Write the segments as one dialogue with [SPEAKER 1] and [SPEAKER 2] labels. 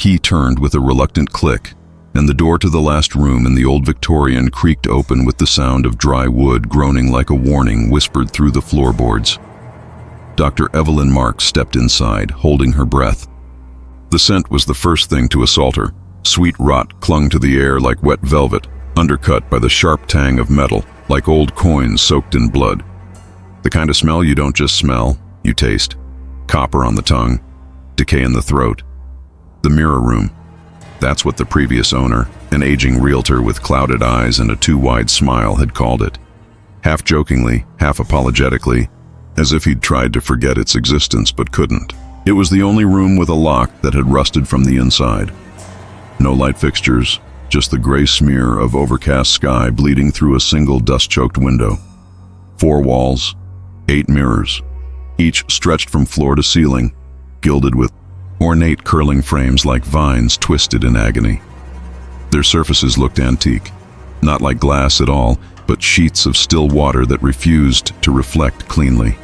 [SPEAKER 1] key turned with a reluctant click, and the door to the last room in the old Victorian creaked open with the sound of dry wood groaning like a warning whispered through the floorboards. Dr. Evelyn Marks stepped inside, holding her breath. The scent was the first thing to assault her. Sweet rot clung to the air like wet velvet, undercut by the sharp tang of metal, like old coins soaked in blood. The kind of smell you don't just smell, you taste. Copper on the tongue, decay in the throat. The mirror room. That's what the previous owner, an aging realtor with clouded eyes and a too-wide smile, had called it. Half jokingly, half apologetically, as if he'd tried to forget its existence but couldn't. It was the only room with a lock that had rusted from the inside. No light fixtures, just the gray smear of overcast sky bleeding through a single dust-choked window. 4 walls, 8 mirrors, each stretched from floor to ceiling, gilded with ornate curling frames like vines twisted in agony. Their surfaces looked antique, not like glass at all, but sheets of still water that refused to reflect cleanly.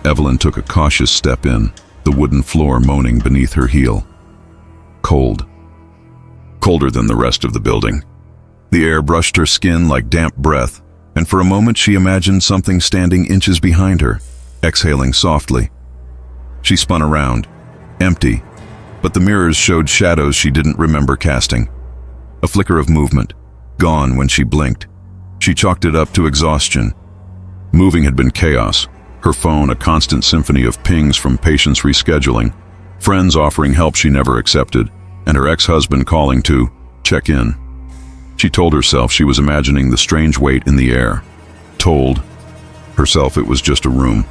[SPEAKER 1] Evelyn took a cautious step in, the wooden floor moaning beneath her heel. Cold. Colder than the rest of the building. The air brushed her skin like damp breath, and for a moment she imagined something standing inches behind her, exhaling softly. She spun around. Empty, but the mirrors showed shadows she didn't remember casting. A flicker of movement, gone when she blinked. She chalked it up to exhaustion. Moving had been chaos, her phone a constant symphony of pings from patients rescheduling, friends offering help she never accepted, and her ex-husband calling to check in. She told herself she was imagining the strange weight in the air. Told herself it was just a room.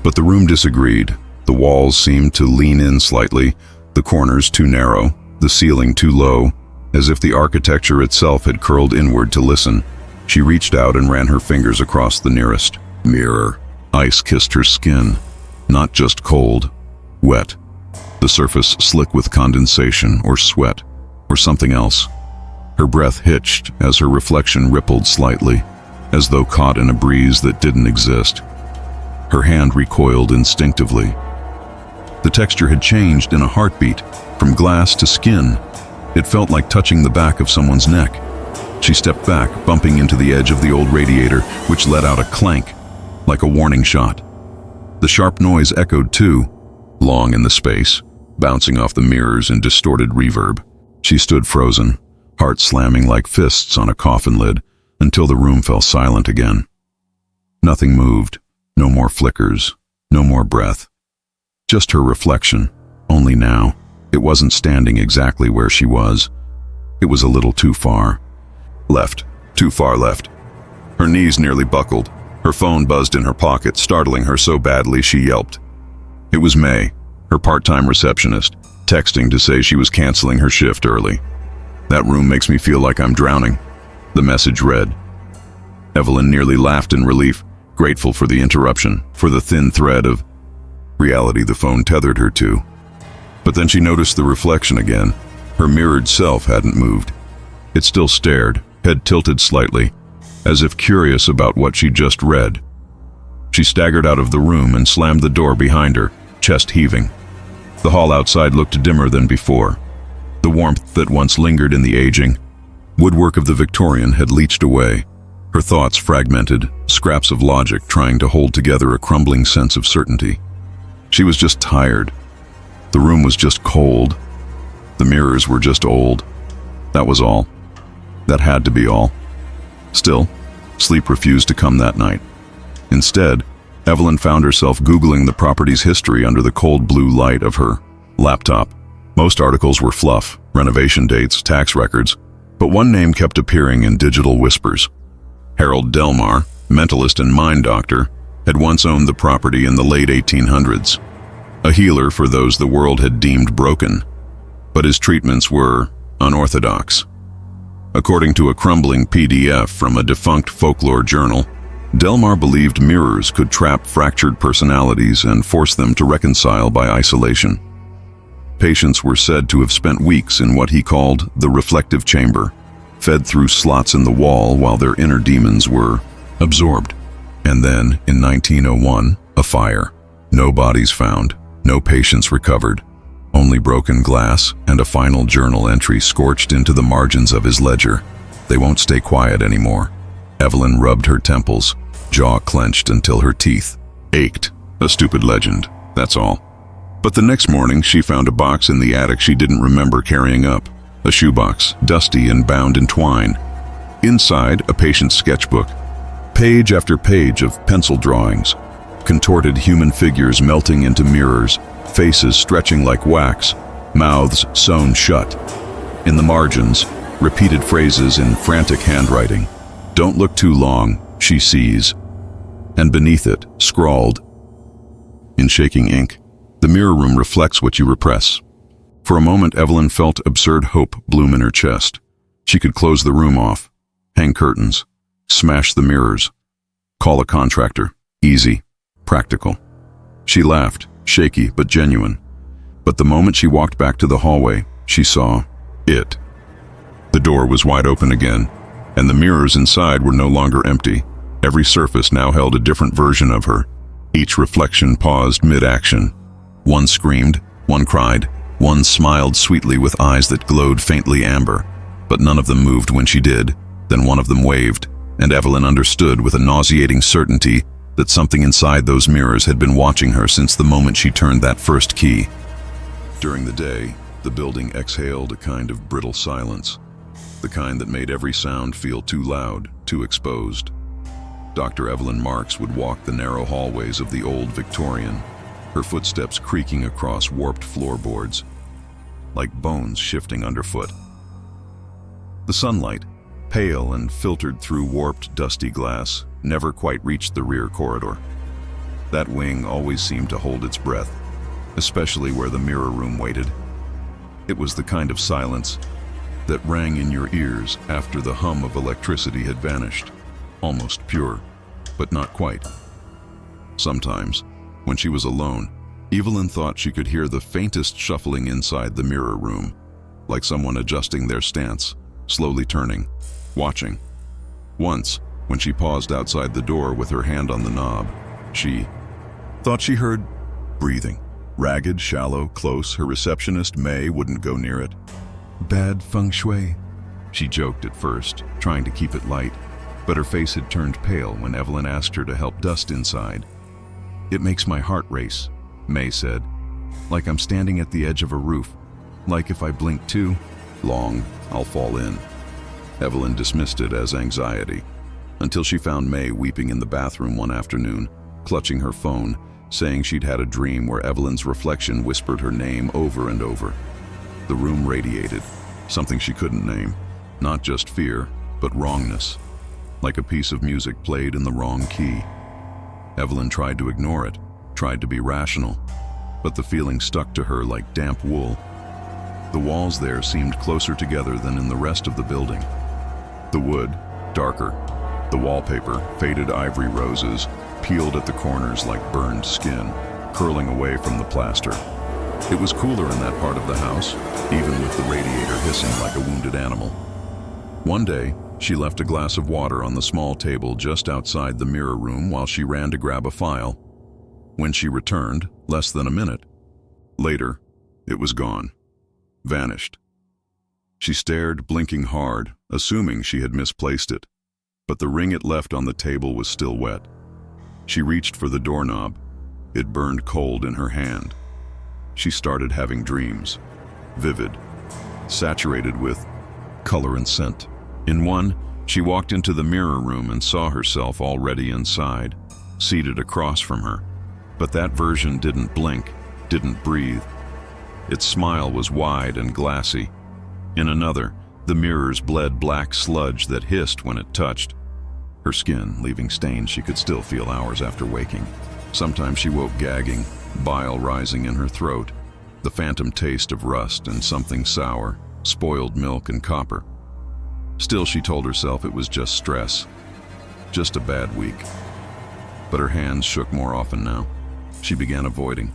[SPEAKER 1] But the room disagreed. The walls seemed to lean in slightly, the corners too narrow, the ceiling too low, as if the architecture itself had curled inward to listen. She reached out and ran her fingers across the nearest mirror. Ice kissed her skin, not just cold, wet. The surface slick with condensation or sweat, or something else. Her breath hitched as her reflection rippled slightly, as though caught in a breeze that didn't exist. Her hand recoiled instinctively. The texture had changed in a heartbeat, from glass to skin. It felt like touching the back of someone's neck. She stepped back, bumping into the edge of the old radiator, which let out a clank, like a warning shot. The sharp noise echoed too, long in the space, bouncing off the mirrors in distorted reverb. She stood frozen, heart slamming like fists on a coffin lid, until the room fell silent again. Nothing moved, no more flickers, no more breath. Just her reflection, only now. It wasn't standing exactly where she was. It was a little too far. Left, too far left. Her knees nearly buckled. Her phone buzzed in her pocket, startling her so badly she yelped. It was May, her part-time receptionist, texting to say she was canceling her shift early. "That room makes me feel like I'm drowning," the message read. Evelyn nearly laughed in relief, grateful for the interruption, for the thin thread of reality the phone tethered her to. But then she noticed the reflection again. Her mirrored self hadn't moved. It still stared, head tilted slightly, as if curious about what she'd just read. She staggered out of the room and slammed the door behind her, chest heaving. The hall outside looked dimmer than before. The warmth that once lingered in the aging woodwork of the Victorian had leached away. Her thoughts fragmented, scraps of logic trying to hold together a crumbling sense of certainty. She was just tired. The room was just cold. The mirrors were just old. That was all. That had to be all. Still, sleep refused to come that night. Instead, Evelyn found herself Googling the property's history under the cold blue light of her laptop. Most articles were fluff, renovation dates, tax records, but one name kept appearing in digital whispers. Harold Delmar, mentalist and mind doctor, had once owned the property in the late 1800s. A healer for those the world had deemed broken, but his treatments were unorthodox. According to a crumbling PDF from a defunct folklore journal, Delmar believed mirrors could trap fractured personalities and force them to reconcile by isolation. Patients were said to have spent weeks in what he called the reflective chamber, fed through slots in the wall while their inner demons were absorbed. And then, in 1901, a fire. No bodies found, no patients recovered, only broken glass and a final journal entry scorched into the margins of his ledger. They won't stay quiet anymore. Evelyn rubbed her temples, jaw clenched until her teeth ached. A stupid legend, that's all. But the next morning, she found a box in the attic she didn't remember carrying up. A shoebox, dusty and bound in twine. Inside, a patient's sketchbook. Page after page of pencil drawings. Contorted human figures melting into mirrors, faces stretching like wax, mouths sewn shut. In the margins, repeated phrases in frantic handwriting. "Don't look too long," she sees. And beneath it, scrawled in shaking ink, "The mirror room reflects what you repress." For a moment, Evelyn felt absurd hope bloom in her chest. She could close the room off, hang curtains, smash the mirrors, call a contractor. Easy, practical. She laughed, shaky but genuine. But the moment she walked back to the hallway, she saw it. The door was wide open again, and the mirrors inside were no longer empty. Every surface now held a different version of her. Each reflection paused mid-action. One screamed, one cried, one smiled sweetly with eyes that glowed faintly amber. But none of them moved when she did. Then one of them waved, and Evelyn understood with a nauseating certainty that something inside those mirrors had been watching her since the moment she turned that first key. During the day, the building exhaled a kind of brittle silence, the kind that made every sound feel too loud, too exposed. Dr. Evelyn Marks would walk the narrow hallways of the old Victorian, her footsteps creaking across warped floorboards, like bones shifting underfoot. The sunlight, pale and filtered through warped, dusty glass, never quite reached the rear corridor. That wing always seemed to hold its breath, especially where the mirror room waited. It was the kind of silence that rang in your ears after the hum of electricity had vanished. Almost pure, but not quite. Sometimes, when she was alone, Evelyn thought she could hear the faintest shuffling inside the mirror room, like someone adjusting their stance, slowly turning, watching. Once, when she paused outside the door with her hand on the knob, she thought she heard breathing. Ragged, shallow, close. Her receptionist, May, wouldn't go near it. "Bad feng shui," she joked at first, trying to keep it light. But her face had turned pale when Evelyn asked her to help dust inside. "It makes my heart race," May said. "Like I'm standing at the edge of a roof. Like if I blink too long, I'll fall in." Evelyn dismissed it as anxiety, until she found May weeping in the bathroom one afternoon, clutching her phone, saying she'd had a dream where Evelyn's reflection whispered her name over and over. The room radiated, something she couldn't name, not just fear, but wrongness. Like a piece of music played in the wrong key. Evelyn tried to ignore it, tried to be rational, but the feeling stuck to her like damp wool. The walls there seemed closer together than in the rest of the building. The wood, darker. The wallpaper, faded ivory roses, peeled at the corners like burned skin, curling away from the plaster. It was cooler in that part of the house, even with the radiator hissing like a wounded animal. One day, she left a glass of water on the small table just outside the mirror room while she ran to grab a file. When she returned, less than a minute later, it was gone. Vanished. She stared, blinking hard, assuming she had misplaced it. But the ring it left on the table was still wet. She reached for the doorknob. It burned cold in her hand. She started having dreams, vivid, saturated with color and scent. In one, she walked into the mirror room and saw herself already inside, seated across from her. But that version didn't blink, didn't breathe. Its smile was wide and glassy. In another, the mirrors bled black sludge that hissed when it touched. Her skin, leaving stains she could still feel hours after waking. Sometimes she woke gagging, bile rising in her throat, the phantom taste of rust and something sour, spoiled milk and copper. Still, she told herself it was just stress, just a bad week. But her hands shook more often now. She began avoiding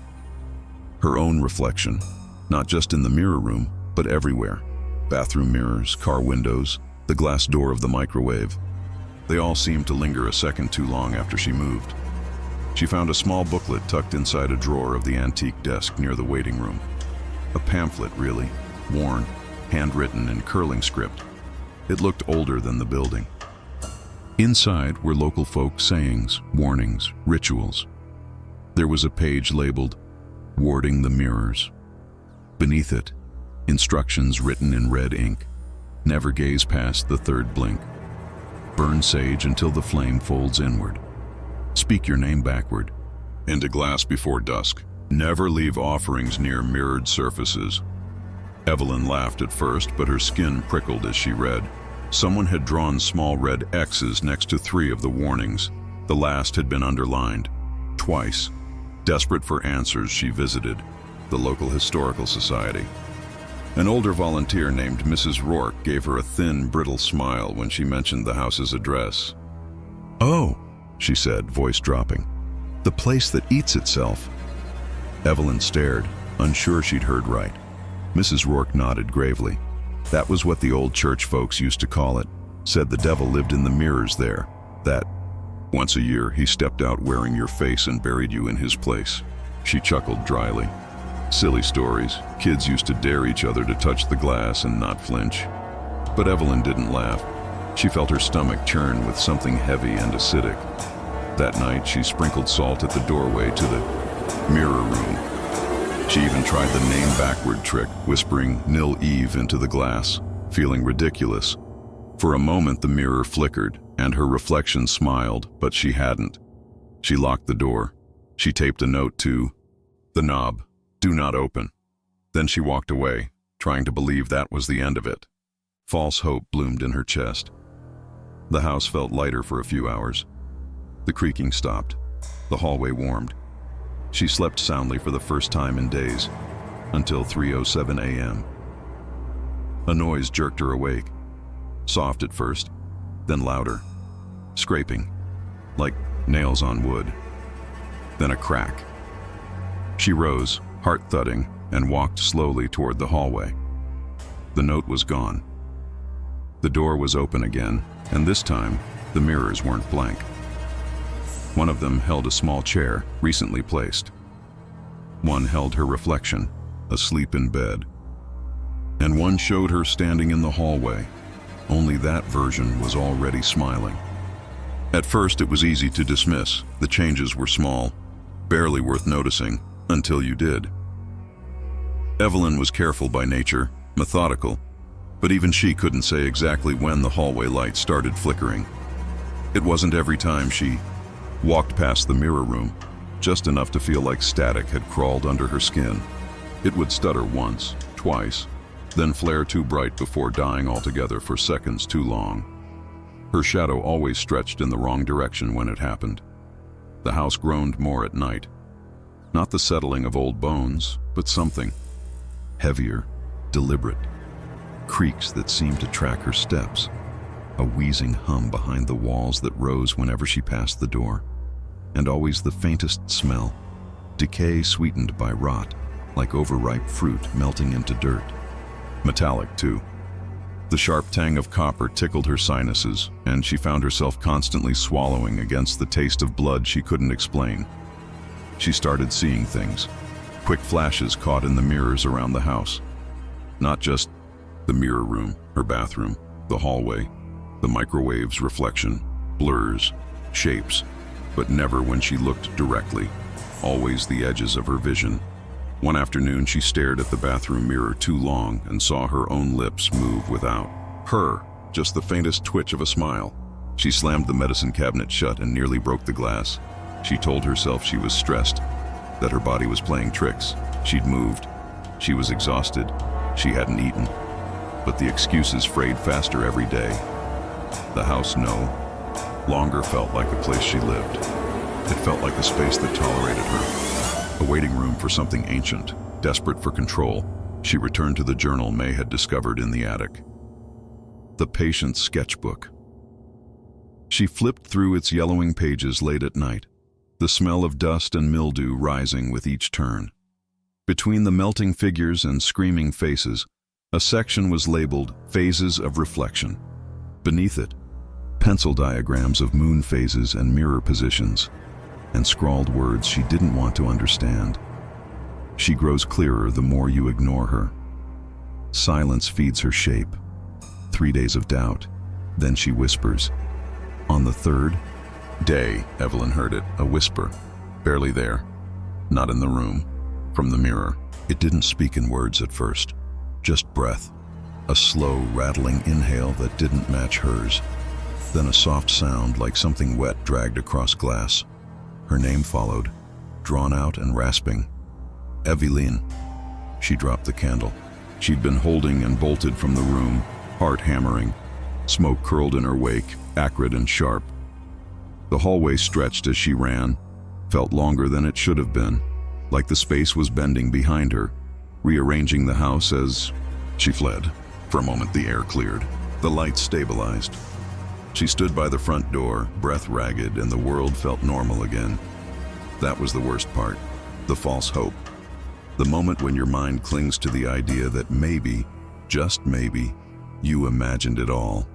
[SPEAKER 1] her own reflection, not just in the mirror room, but everywhere. Bathroom mirrors, car windows, the glass door of the microwave. They all seemed to linger a second too long after she moved. She found a small booklet tucked inside a drawer of the antique desk near the waiting room. A pamphlet, really, worn, handwritten in curling script. It looked older than the building. Inside were local folk sayings, warnings, rituals. There was a page labeled, "Warding the Mirrors." Beneath it, instructions written in red ink. Never gaze past the third blink. Burn sage until the flame folds inward. Speak your name backward. Into glass before dusk. Never leave offerings near mirrored surfaces. Evelyn laughed at first, but her skin prickled as she read. Someone had drawn small red X's next to 3 of the warnings. The last had been underlined. Twice. Desperate for answers, she visited the local historical society. An older volunteer named Mrs. Rourke gave her a thin, brittle smile when she mentioned the house's address. "Oh," she said, voice dropping. "The place that eats itself." Evelyn stared, unsure she'd heard right. Mrs. Rourke nodded gravely. That was what the old church folks used to call it. Said the devil lived in the mirrors there. That once a year he stepped out wearing your face and buried you in his place. She chuckled dryly. Silly stories. Kids used to dare each other to touch the glass and not flinch. But Evelyn didn't laugh. She felt her stomach churn with something heavy and acidic. That night she sprinkled salt at the doorway to the mirror room. She even tried the name backward trick, whispering Nil Eve into the glass, feeling ridiculous. For a moment the mirror flickered, and her reflection smiled, but she hadn't. She locked the door. She taped a note to the knob, "Do not open." Then she walked away, trying to believe that was the end of it. False hope bloomed in her chest. The house felt lighter for a few hours. The creaking stopped. The hallway warmed. She slept soundly for the first time in days, until 3:07 a.m. A noise jerked her awake. Soft at first, then louder. Scraping, like nails on wood. Then a crack. She rose, heart thudding, and walked slowly toward the hallway. The note was gone. The door was open again, and this time, the mirrors weren't blank. One of them held a small chair, recently placed. One held her reflection, asleep in bed. And one showed her standing in the hallway. Only that version was already smiling. At first, it was easy to dismiss. The changes were small, barely worth noticing, until you did. Evelyn was careful by nature, methodical, but even she couldn't say exactly when the hallway light started flickering. It wasn't every time she walked past the mirror room, just enough to feel like static had crawled under her skin. It would stutter once, twice, then flare too bright before dying altogether for seconds too long. Her shadow always stretched in the wrong direction when it happened. The house groaned more at night. Not the settling of old bones, but something heavier, deliberate. Creaks that seemed to track her steps. A wheezing hum behind the walls that rose whenever she passed the door. And always the faintest smell. Decay sweetened by rot, like overripe fruit melting into dirt. Metallic, too. The sharp tang of copper tickled her sinuses, and she found herself constantly swallowing against the taste of blood she couldn't explain. She started seeing things. Quick flashes caught in the mirrors around the house. Not just the mirror room, her bathroom, the hallway, the microwave's reflection, blurs, shapes, but never when she looked directly, always the edges of her vision. One afternoon she stared at the bathroom mirror too long and saw her own lips move without her, just the faintest twitch of a smile. She slammed the medicine cabinet shut and nearly broke the glass. She told herself she was stressed, that her body was playing tricks. She'd moved. She was exhausted. She hadn't eaten. But the excuses frayed faster every day. The house no longer felt like a place she lived. It felt like a space that tolerated her. A waiting room for something ancient, desperate for control. She returned to the journal May had discovered in the attic. The patient's sketchbook. She flipped through its yellowing pages late at night, the smell of dust and mildew rising with each turn. Between the melting figures and screaming faces, a section was labeled Phases of Reflection. Beneath it, pencil diagrams of moon phases and mirror positions, and scrawled words she didn't want to understand. She grows clearer the more you ignore her. Silence feeds her shape. 3 days of doubt. Then she whispers. On the third day, Evelyn heard it, a whisper. Barely there. Not in the room. From the mirror. It didn't speak in words at first. Just breath. A slow, rattling inhale that didn't match hers. Then a soft sound like something wet dragged across glass. Her name followed, drawn out and rasping. Evelyn. She dropped the candle. She'd been holding and bolted from the room, heart hammering. Smoke curled in her wake, acrid and sharp. The hallway stretched as she ran, felt longer than it should have been, like the space was bending behind her, rearranging the house as she fled. For a moment the air cleared. The lights stabilized. She stood by the front door, breath ragged, and the world felt normal again. That was the worst part, the false hope. The moment when your mind clings to the idea that maybe, just maybe, you imagined it all.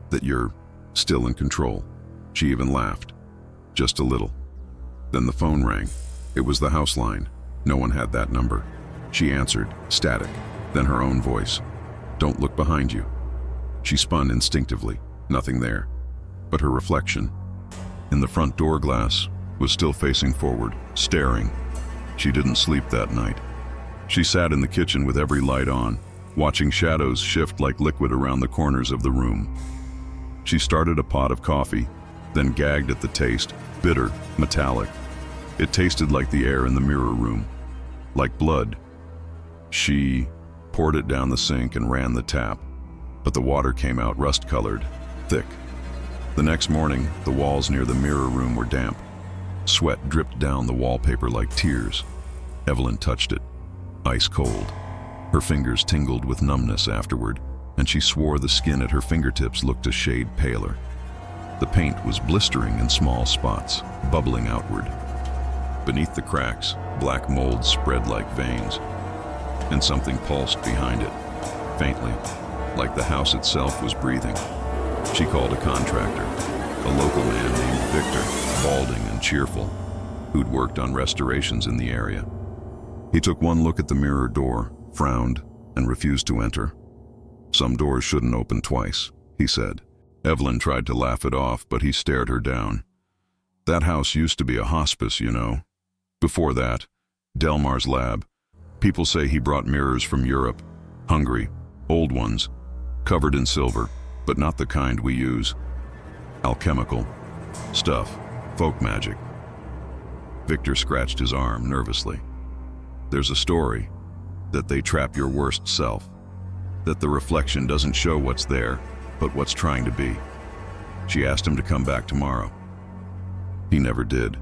[SPEAKER 1] That you're still in control. She even laughed. Just a little. Then the phone rang. It was the house line. No one had that number. She answered, static, then her own voice. Don't look behind you. She spun instinctively. Nothing there. But her reflection, in the front door glass, was still facing forward, staring. She didn't sleep that night. She sat in the kitchen with every light on, watching shadows shift like liquid around the corners of the room. She started a pot of coffee, then gagged at the taste, bitter, metallic. It tasted like the air in the mirror room, like blood. She poured it down the sink and ran the tap, but the water came out rust-colored, thick. The next morning, the walls near the mirror room were damp. Sweat dripped down the wallpaper like tears. Evelyn touched it, ice cold. Her fingers tingled with numbness afterward, and she swore the skin at her fingertips looked a shade paler. The paint was blistering in small spots, bubbling outward. Beneath the cracks, black mold spread like veins, and something pulsed behind it, faintly, like the house itself was breathing. She called a contractor, a local man named Victor, balding and cheerful, who'd worked on restorations in the area. He took one look at the mirror door, frowned, and refused to enter. Some doors shouldn't open twice, he said. Evelyn tried to laugh it off, but he stared her down. That house used to be a hospice, you know. Before that, Delmar's lab. People say he brought mirrors from Europe, Hungary, old ones, covered in silver, but not the kind we use. Alchemical stuff, folk magic. Victor scratched his arm nervously. There's a story that they trap your worst self, that the reflection doesn't show what's there, but what's trying to be. She asked him to come back tomorrow. He never did.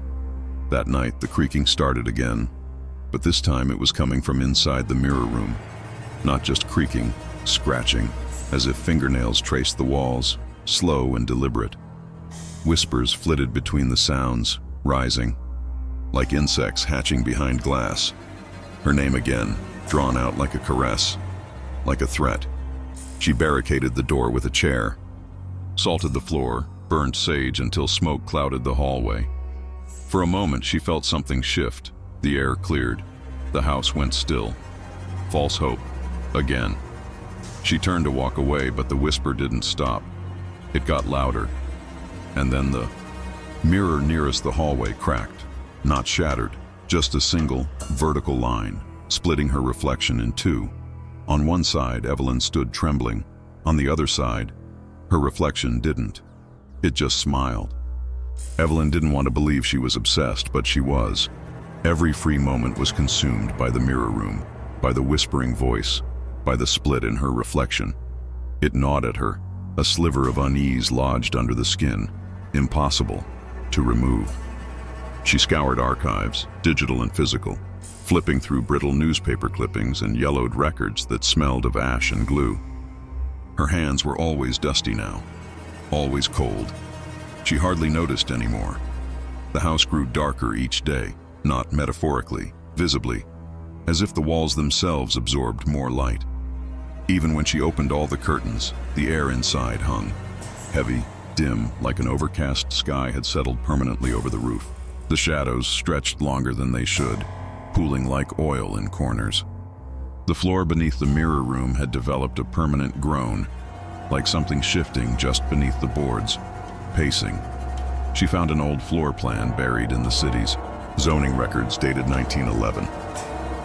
[SPEAKER 1] That night, the creaking started again, but this time it was coming from inside the mirror room. Not just creaking, scratching, as if fingernails traced the walls, slow and deliberate. Whispers flitted between the sounds, rising, like insects hatching behind glass. Her name again, drawn out like a caress, like a threat. She barricaded the door with a chair, salted the floor, burned sage until smoke clouded the hallway. For a moment, she felt something shift. The air cleared. The house went still. False hope. Again. She turned to walk away, but the whisper didn't stop. It got louder. And then the mirror nearest the hallway cracked. Not shattered, just a single, vertical line, splitting her reflection in two. On one side, Evelyn stood trembling. On the other side, her reflection didn't. It just smiled. Evelyn didn't want to believe she was obsessed, but she was. Every free moment was consumed by the mirror room, by the whispering voice, by the split in her reflection. It gnawed at her, a sliver of unease lodged under the skin, impossible to remove. She scoured archives, digital and physical, flipping through brittle newspaper clippings and yellowed records that smelled of ash and glue. Her hands were always dusty now, always cold. She hardly noticed anymore. The house grew darker each day, not metaphorically, visibly, as if the walls themselves absorbed more light. Even when she opened all the curtains, the air inside hung, heavy, dim, like an overcast sky had settled permanently over the roof. The shadows stretched longer than they should, pooling like oil in corners. The floor beneath the mirror room had developed a permanent groan, like something shifting just beneath the boards, pacing. She found an old floor plan buried in the city's zoning records dated 1911.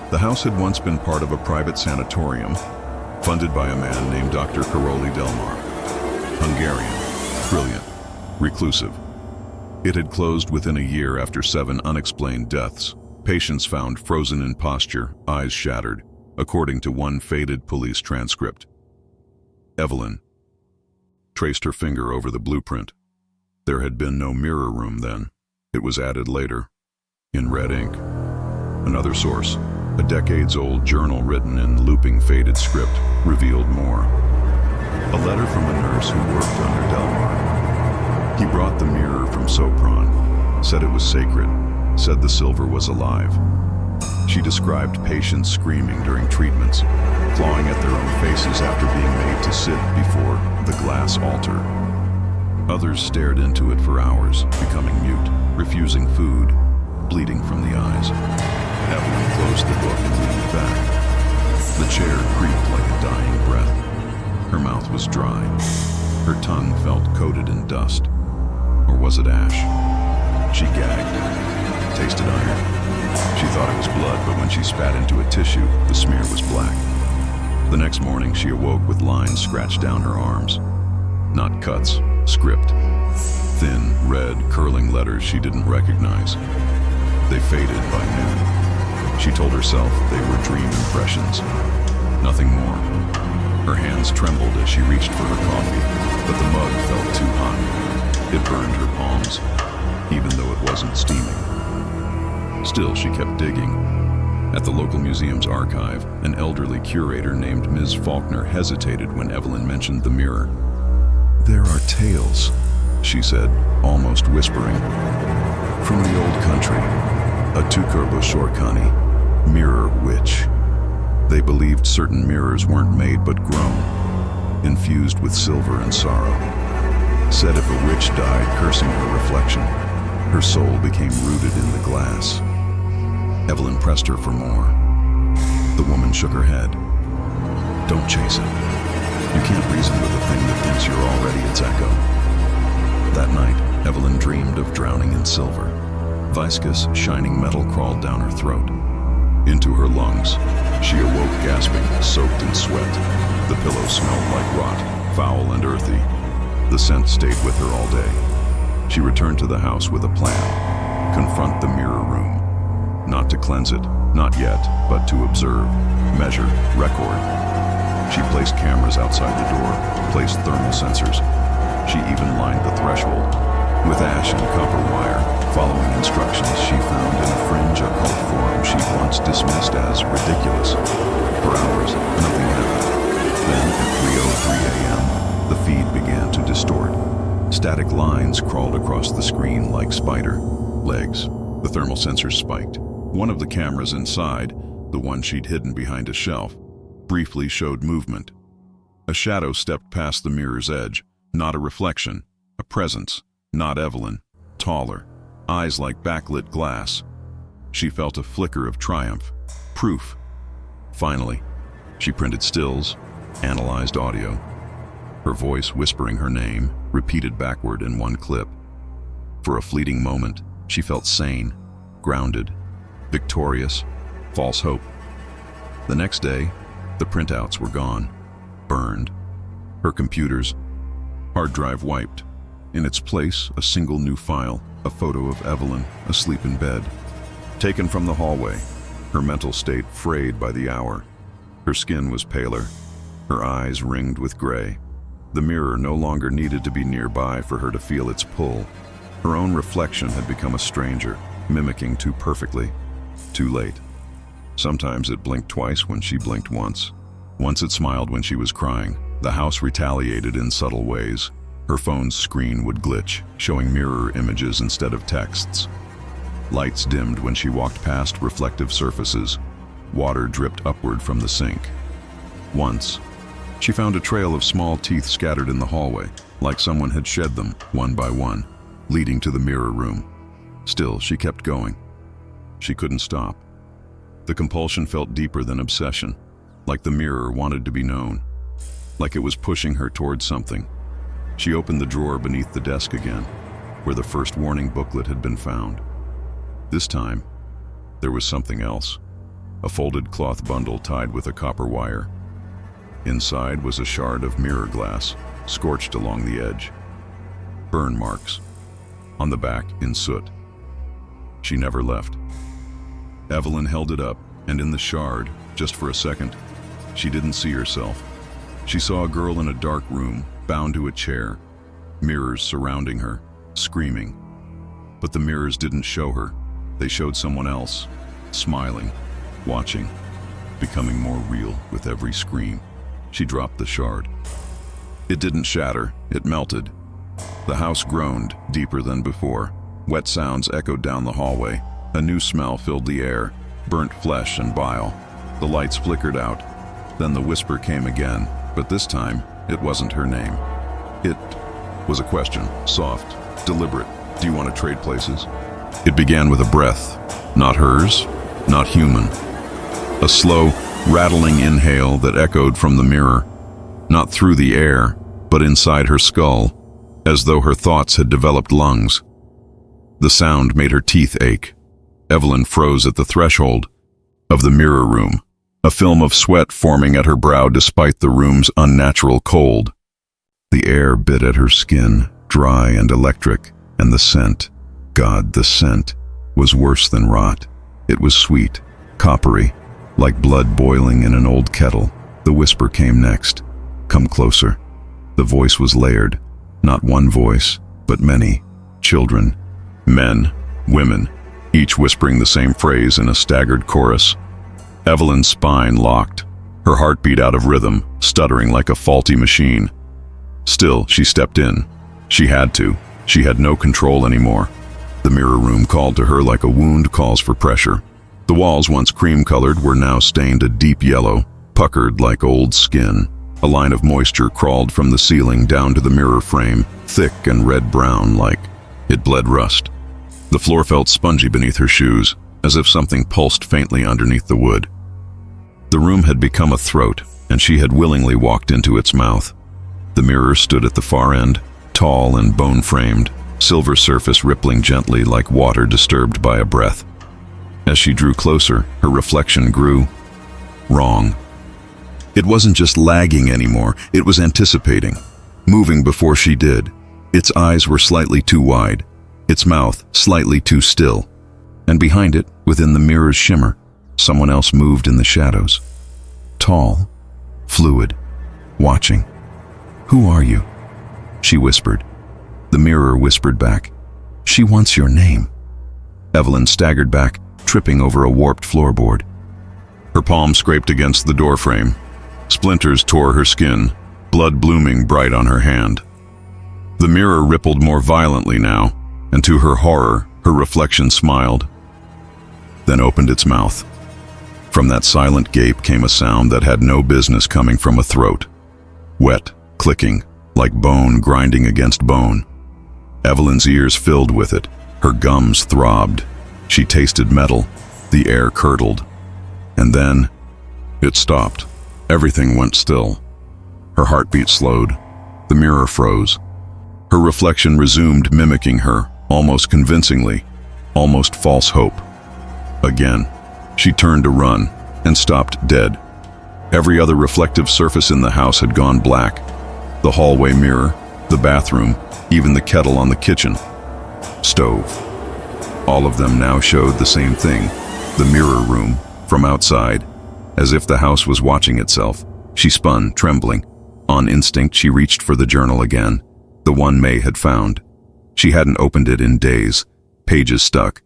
[SPEAKER 1] The house had once been part of a private sanatorium, funded by a man named Dr. Karoli Delmar. Hungarian, brilliant, reclusive. It had closed within a year after 7 unexplained deaths, patients found frozen in posture, eyes shattered, according to one faded police transcript. Evelyn traced her finger over the blueprint. There had been no mirror room then. It was added later, in red ink. Another source, a decades-old journal written in looping faded script, revealed more. A letter from a nurse who worked under Delmar. He brought the mirror from Sopron, said it was sacred, said the silver was alive. She described patients screaming during treatments, clawing at their own faces after being made to sit before the glass altar. Others stared into it for hours, becoming mute, refusing food, bleeding from the eyes. Evelyn closed the book and leaned back. The chair creaked like a dying breath. Her mouth was dry. Her tongue felt coated in dust. Or was it ash? She gagged, tasted iron. She thought it was blood, but when she spat into a tissue, the smear was black. The next morning, she awoke with lines scratched down her arms. Not cuts, script. Thin, red, curling letters she didn't recognize. They faded by noon. She told herself they were dream impressions. Nothing more. Her hands trembled as she reached for her coffee, but the mug felt too hot. It burned her palms, even though it wasn't steaming. Still, she kept digging. At the local museum's archive, an elderly curator named Ms. Faulkner hesitated when Evelyn mentioned the mirror. "There are tales," she said, almost whispering. "From the old country, a Tukurbo-Shorkani, mirror witch. They believed certain mirrors weren't made but grown, infused with silver and sorrow. Said if a witch died cursing her reflection, her soul became rooted in the glass." Evelyn pressed her for more. The woman shook her head. "Don't chase it. You can't reason with a thing that thinks you're already its echo." That night, Evelyn dreamed of drowning in silver. Viscous, shining metal crawled down her throat. Into her lungs, she awoke gasping, soaked in sweat. The pillow smelled like rot, foul and earthy. The scent stayed with her all day. She returned to the house with a plan. Confront the mirror room. Not to cleanse it, not yet, but to observe, measure, record. She placed cameras outside the door, placed thermal sensors. She even lined the threshold with ash and copper wire, following instructions she found in a fringe occult forum she'd once dismissed as ridiculous. For hours, nothing happened. Then, at 3:03 a.m., the feed began to distort. Static lines crawled across the screen like spider legs. The thermal sensors spiked. One of the cameras inside, the one she'd hidden behind a shelf, briefly showed movement. A shadow stepped past the mirror's edge, not a reflection, a presence, not Evelyn, taller, eyes like backlit glass. She felt a flicker of triumph, proof. Finally, she printed stills, analyzed audio. Her voice whispering her name, repeated backward in one clip. For a fleeting moment, she felt sane, grounded, victorious, false hope. The next day, the printouts were gone, burned. Her computer's hard drive wiped. In its place, a single new file, a photo of Evelyn asleep in bed. Taken from the hallway, her mental state frayed by the hour. Her skin was paler, her eyes ringed with gray. The mirror no longer needed to be nearby for her to feel its pull. Her own reflection had become a stranger, mimicking too perfectly. Too late. Sometimes it blinked twice when she blinked once. Once it smiled when she was crying. The house retaliated in subtle ways. Her phone's screen would glitch, showing mirror images instead of texts. Lights dimmed when she walked past reflective surfaces. Water dripped upward from the sink. Once, she found a trail of small teeth scattered in the hallway, like someone had shed them, one by one, leading to the mirror room. Still, she kept going. She couldn't stop. The compulsion felt deeper than obsession, like the mirror wanted to be known, like it was pushing her towards something. She opened the drawer beneath the desk again, where the first warning booklet had been found. This time, there was something else. A folded cloth bundle tied with a copper wire. Inside was a shard of mirror glass, scorched along the edge. Burn marks. On the back, in soot. She never left. Evelyn held it up, and in the shard, just for a second, she didn't see herself. She saw a girl in a dark room, bound to a chair, mirrors surrounding her, screaming. But the mirrors didn't show her. They showed someone else, smiling, watching, becoming more real with every scream. She dropped the shard. It didn't shatter, it melted. The house groaned, deeper than before. Wet sounds echoed down the hallway. A new smell filled the air, burnt flesh and bile. The lights flickered out. Then the whisper came again, but this time, it wasn't her name. It was a question, soft, deliberate. Do you want to trade places? It began with a breath, not hers, not human. A slow, rattling inhale that echoed from the mirror, not through the air, but inside her skull, as though her thoughts had developed lungs. The sound made her teeth ache. Evelyn froze at the threshold of the mirror room, a film of sweat forming at her brow despite the room's unnatural cold. The air bit at her skin, dry and electric, and the scent, God, the scent, was worse than rot. It was sweet, coppery, like blood boiling in an old kettle. The whisper came next. Come closer. The voice was layered, not one voice, but many. Children, men, women, each whispering the same phrase in a staggered chorus. Evelyn's spine locked, her heartbeat out of rhythm, stuttering like a faulty machine. Still, she stepped in. She had to. She had no control anymore. The mirror room called to her like a wound calls for pressure. The walls, once cream-colored, were now stained a deep yellow, puckered like old skin. A line of moisture crawled from the ceiling down to the mirror frame, thick and red-brown like it bled rust. The floor felt spongy beneath her shoes, as if something pulsed faintly underneath the wood. The room had become a throat, and she had willingly walked into its mouth. The mirror stood at the far end, tall and bone-framed, silver surface rippling gently like water disturbed by a breath. As she drew closer, her reflection grew wrong. It wasn't just lagging anymore, it was anticipating, moving before she did. Its eyes were slightly too wide, its mouth slightly too still. And behind it, within the mirror's shimmer, someone else moved in the shadows. Tall, fluid, watching. Who are you? She whispered. The mirror whispered back. She wants your name. Evelyn staggered back, tripping over a warped floorboard. Her palm scraped against the doorframe. Splinters tore her skin, blood blooming bright on her hand. The mirror rippled more violently now, and to her horror, her reflection smiled, then opened its mouth. From that silent gape came a sound that had no business coming from a throat. Wet, clicking, like bone grinding against bone. Evelyn's ears filled with it, her gums throbbed. She tasted metal, the air curdled. And then, it stopped. Everything went still. Her heartbeat slowed. The mirror froze. Her reflection resumed mimicking her, almost convincingly, almost false hope. Again, she turned to run and stopped dead. Every other reflective surface in the house had gone black. The hallway mirror, the bathroom, even the kettle on the kitchen stove. All of them now showed the same thing, the mirror room, from outside, as if the house was watching itself. She spun, trembling. On instinct, she reached for the journal again, the one May had found. She hadn't opened it in days, pages stuck,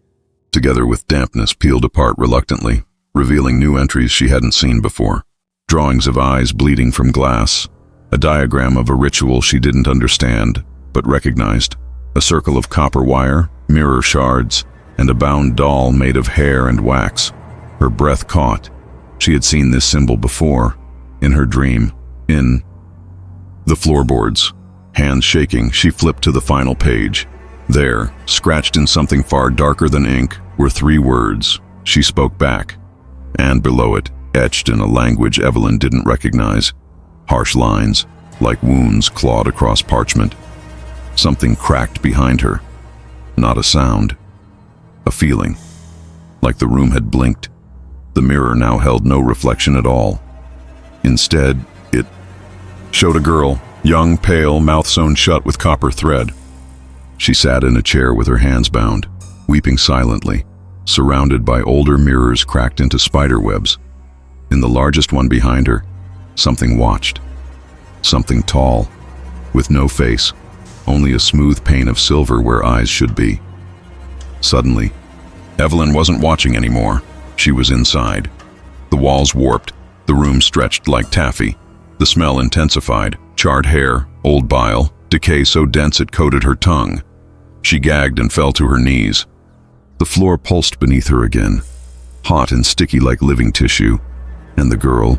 [SPEAKER 1] together with dampness peeled apart reluctantly, revealing new entries she hadn't seen before. Drawings of eyes bleeding from glass, a diagram of a ritual she didn't understand, but recognized, a circle of copper wire, mirror shards, and a bound doll made of hair and wax. Her breath caught. She had seen this symbol before, in her dream, in the floorboards. Hands shaking, she flipped to the final page. There, scratched in something far darker than ink, were 3 words. She spoke back. and below it, etched in a language Evelyn didn't recognize, harsh lines, like wounds clawed across parchment. Something cracked behind her. Not a sound. A feeling. Like the room had blinked. The mirror now held no reflection at all. Instead, it showed a girl, young, pale, mouth sewn shut with copper thread. She sat in a chair with her hands bound, weeping silently, surrounded by older mirrors cracked into spider webs. In the largest one behind her, something watched. Something tall, with no face, only a smooth pane of silver where eyes should be. Suddenly, Evelyn wasn't watching anymore. She was inside. The walls warped, the room stretched like taffy. The smell intensified, charred hair, old bile, decay so dense it coated her tongue. She gagged and fell to her knees. The floor pulsed beneath her again, hot and sticky like living tissue, and the girl,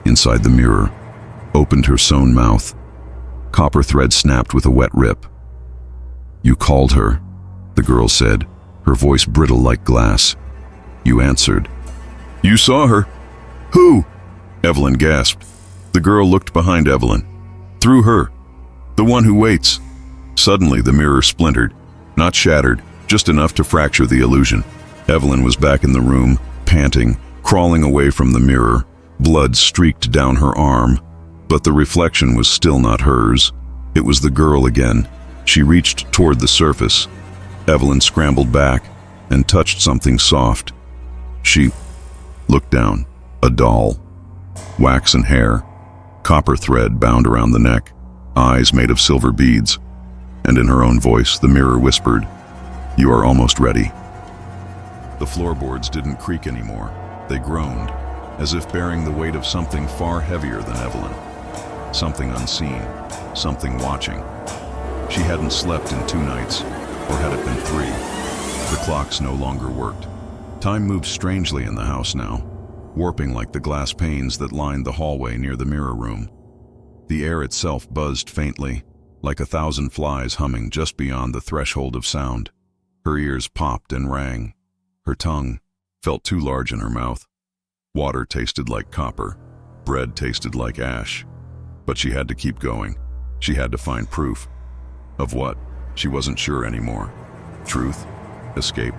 [SPEAKER 1] inside the mirror, opened her sewn mouth. Copper thread snapped with a wet rip. "You called her," the girl said, her voice brittle like glass. "You answered." "You saw her?" "Who?" Evelyn gasped. The girl looked behind Evelyn. Through her. "The one who waits." Suddenly the mirror splintered, not shattered, just enough to fracture the illusion. Evelyn was back in the room, panting, crawling away from the mirror. Blood streaked down her arm. But the reflection was still not hers. It was the girl again. She reached toward the surface. Evelyn scrambled back and touched something soft. She looked down. A doll. Waxen hair. Copper thread bound around the neck. Eyes made of silver beads. And in her own voice, the mirror whispered, "You are almost ready." The floorboards didn't creak anymore. They groaned, as if bearing the weight of something far heavier than Evelyn. Something unseen, something watching. She hadn't slept in 2 nights, or had it been 3. The clocks no longer worked. Time moved strangely in the house now, warping like the glass panes that lined the hallway near the mirror room. The air itself buzzed faintly, like 1,000 flies humming just beyond the threshold of sound. Her ears popped and rang. Her tongue felt too large in her mouth. Water tasted like copper. Bread tasted like ash. But she had to keep going. She had to find proof. Of what? She wasn't sure anymore. Truth? Escape?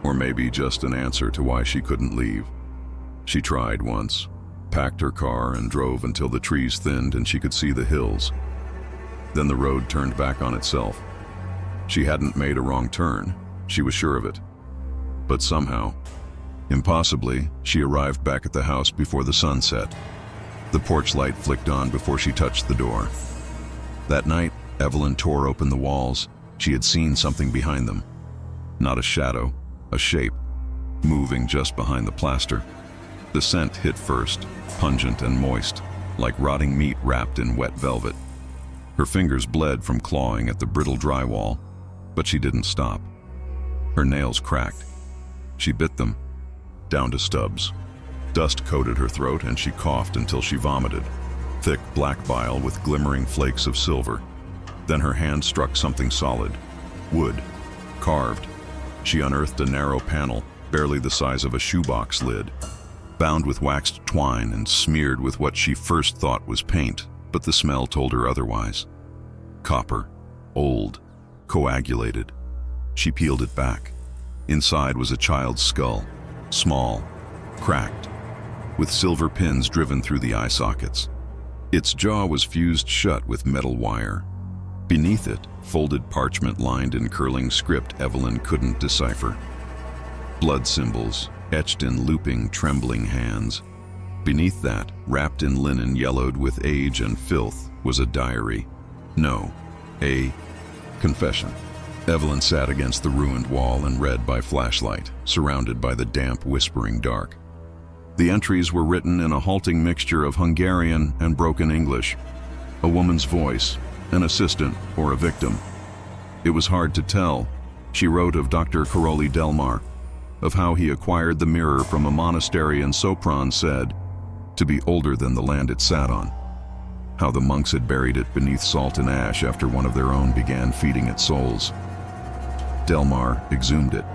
[SPEAKER 1] Or maybe just an answer to why she couldn't leave. She tried once, packed her car and drove until the trees thinned and she could see the hills. Then the road turned back on itself. She hadn't made a wrong turn. She was sure of it. But somehow, impossibly, she arrived back at the house before the sun set. The porch light flicked on before she touched the door. That night, Evelyn tore open the walls. She had seen something behind them. Not a shadow, a shape, moving just behind the plaster. The scent hit first, pungent and moist, like rotting meat wrapped in wet velvet. Her fingers bled from clawing at the brittle drywall, but she didn't stop. Her nails cracked. She bit them, down to stubs. Dust coated her throat and she coughed until she vomited. Thick black bile with glimmering flakes of silver. Then her hand struck something solid. Wood. Carved. She unearthed a narrow panel, barely the size of a shoebox lid. Bound with waxed twine and smeared with what she first thought was paint, but the smell told her otherwise. Copper. Old. Coagulated. She peeled it back. Inside was a child's skull. Small. Cracked. With silver pins driven through the eye sockets. Its jaw was fused shut with metal wire. Beneath it, folded parchment lined in curling script Evelyn couldn't decipher. Blood symbols, etched in looping, trembling hands. Beneath that, wrapped in linen yellowed with age and filth, was a diary. No, a confession. Evelyn sat against the ruined wall and read by flashlight, surrounded by the damp, whispering dark. The entries were written in a halting mixture of Hungarian and broken English. A woman's voice, an assistant, or a victim. It was hard to tell. She wrote of Dr. Karoli Delmar, of how he acquired the mirror from a monastery in Sopron said, to be older than the land it sat on. How the monks had buried it beneath salt and ash after one of their own began feeding its souls. Delmar exhumed it.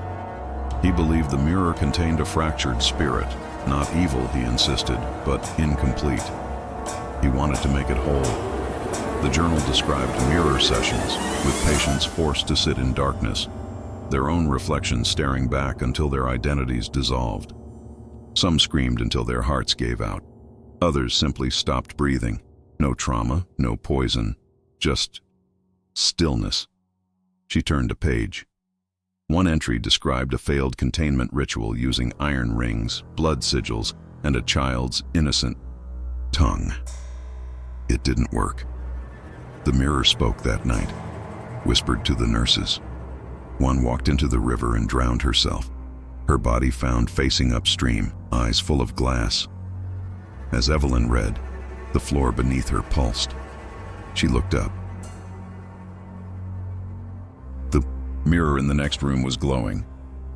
[SPEAKER 1] He believed the mirror contained a fractured spirit, Not evil, he insisted, but incomplete. He wanted to make it whole. The journal described mirror sessions, with patients forced to sit in darkness, their own reflections staring back until their identities dissolved. Some screamed until their hearts gave out. Others simply stopped breathing. No trauma, no poison, just stillness. She turned a page. One entry described a failed containment ritual using iron rings, blood sigils, and a child's innocent tongue. It didn't work. The mirror spoke that night, whispered to the nurses. One walked into the river and drowned herself, her body found facing upstream, eyes full of glass. As Evelyn read, the floor beneath her pulsed. She looked up. The mirror in the next room was glowing,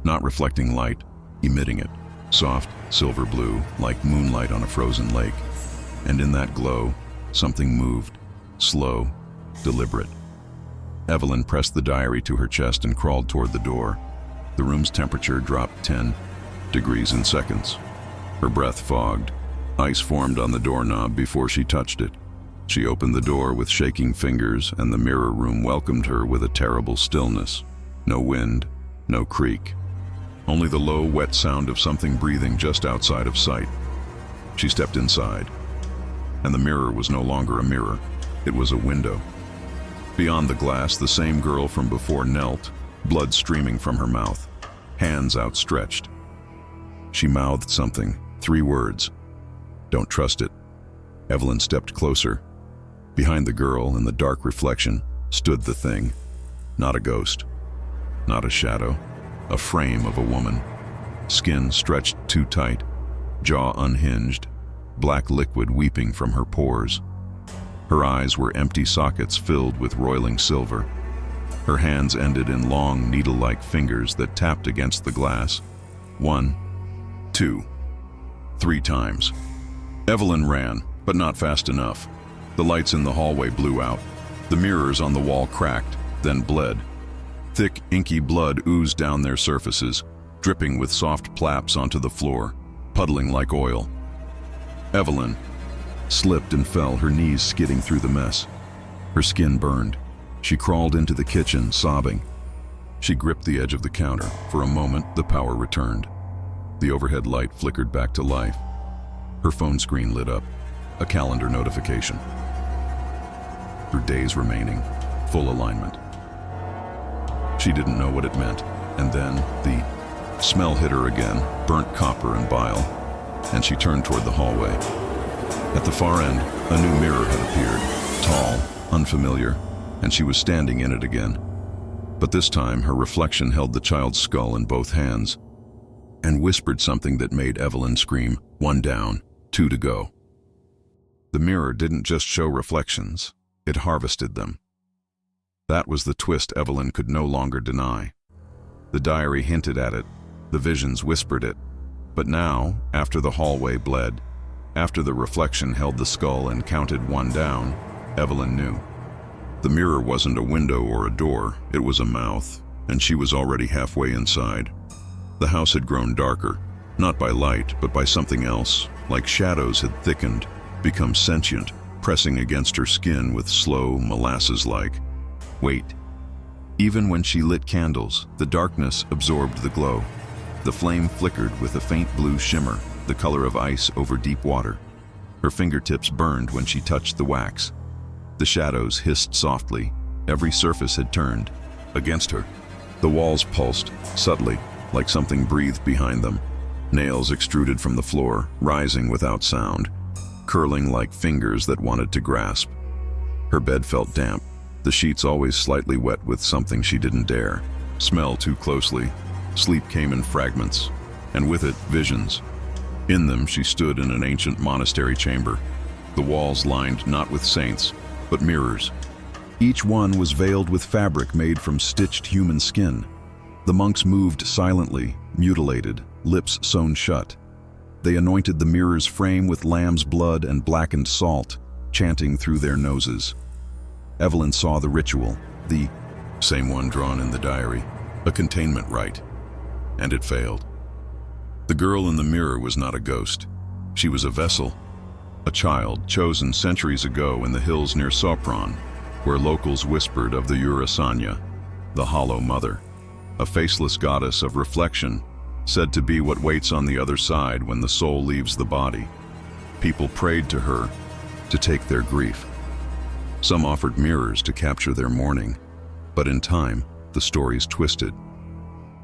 [SPEAKER 1] not reflecting light, emitting it, soft, silver blue, like moonlight on a frozen lake. And in that glow, something moved, slow, deliberate. Evelyn pressed the diary to her chest and crawled toward the door. The room's temperature dropped 10 degrees in seconds. Her breath fogged. Ice formed on the doorknob before she touched it. She opened the door with shaking fingers, and the mirror room welcomed her with a terrible stillness. No wind, no creak. Only the low, wet sound of something breathing just outside of sight. She stepped inside, and the mirror was no longer a mirror. It was a window. Beyond the glass, the same girl from before knelt, blood streaming from her mouth, hands outstretched. She mouthed something, 3 words. Don't trust it. Evelyn stepped closer. Behind the girl, in the dark reflection, stood the thing. Not a ghost. Not a shadow. A frame of a woman. Skin stretched too tight. Jaw unhinged. Black liquid weeping from her pores. Her eyes were empty sockets filled with roiling silver. Her hands ended in long, needle-like fingers that tapped against the glass. 1, 2, 3 times. Evelyn ran, but not fast enough. The lights in the hallway blew out. The mirrors on the wall cracked, then bled. Thick, inky blood oozed down their surfaces, dripping with soft plaps onto the floor, puddling like oil. Evelyn slipped and fell, her knees skidding through the mess. Her skin burned. She crawled into the kitchen, sobbing. She gripped the edge of the counter. For a moment, the power returned. The overhead light flickered back to life. Her phone screen lit up, a calendar notification. Her days remaining, full alignment. She didn't know what it meant, and then the smell hit her again, burnt copper and bile, and she turned toward the hallway. At the far end, a new mirror had appeared, tall, unfamiliar, and she was standing in it again. But this time, her reflection held the child's skull in both hands and whispered something that made Evelyn scream, 1 down, 2 to go. The mirror didn't just show reflections, it harvested them. That was the twist Evelyn could no longer deny. The diary hinted at it, the visions whispered it, but now, after the hallway bled, after the reflection held the skull and counted 1 down, Evelyn knew. The mirror wasn't a window or a door, it was a mouth, and she was already halfway inside. The house had grown darker, not by light, but by something else, like shadows had thickened, become sentient, pressing against her skin with slow, molasses-like weight. Even when she lit candles, the darkness absorbed the glow. The flame flickered with a faint blue shimmer, the color of ice over deep water. Her fingertips burned when she touched the wax. The shadows hissed softly. Every surface had turned against her. The walls pulsed, subtly, like something breathed behind them. Nails extruded from the floor, rising without sound, curling like fingers that wanted to grasp. Her bed felt damp, the sheets always slightly wet with something she didn't dare smell too closely. Sleep came in fragments, and with it, visions. In them, she stood in an ancient monastery chamber, the walls lined not with saints, but mirrors. Each one was veiled with fabric made from stitched human skin. The monks moved silently, mutilated, lips sewn shut. They anointed the mirror's frame with lamb's blood and blackened salt, chanting through their noses. Evelyn saw the ritual, the same one drawn in the diary, a containment rite, and it failed. The girl in the mirror was not a ghost. She was a vessel, a child chosen centuries ago in the hills near Sopron, where locals whispered of the Urasanya, the Hollow Mother, a faceless goddess of reflection, said to be what waits on the other side when the soul leaves the body. People prayed to her to take their grief. Some offered mirrors to capture their mourning, but in time, the stories twisted.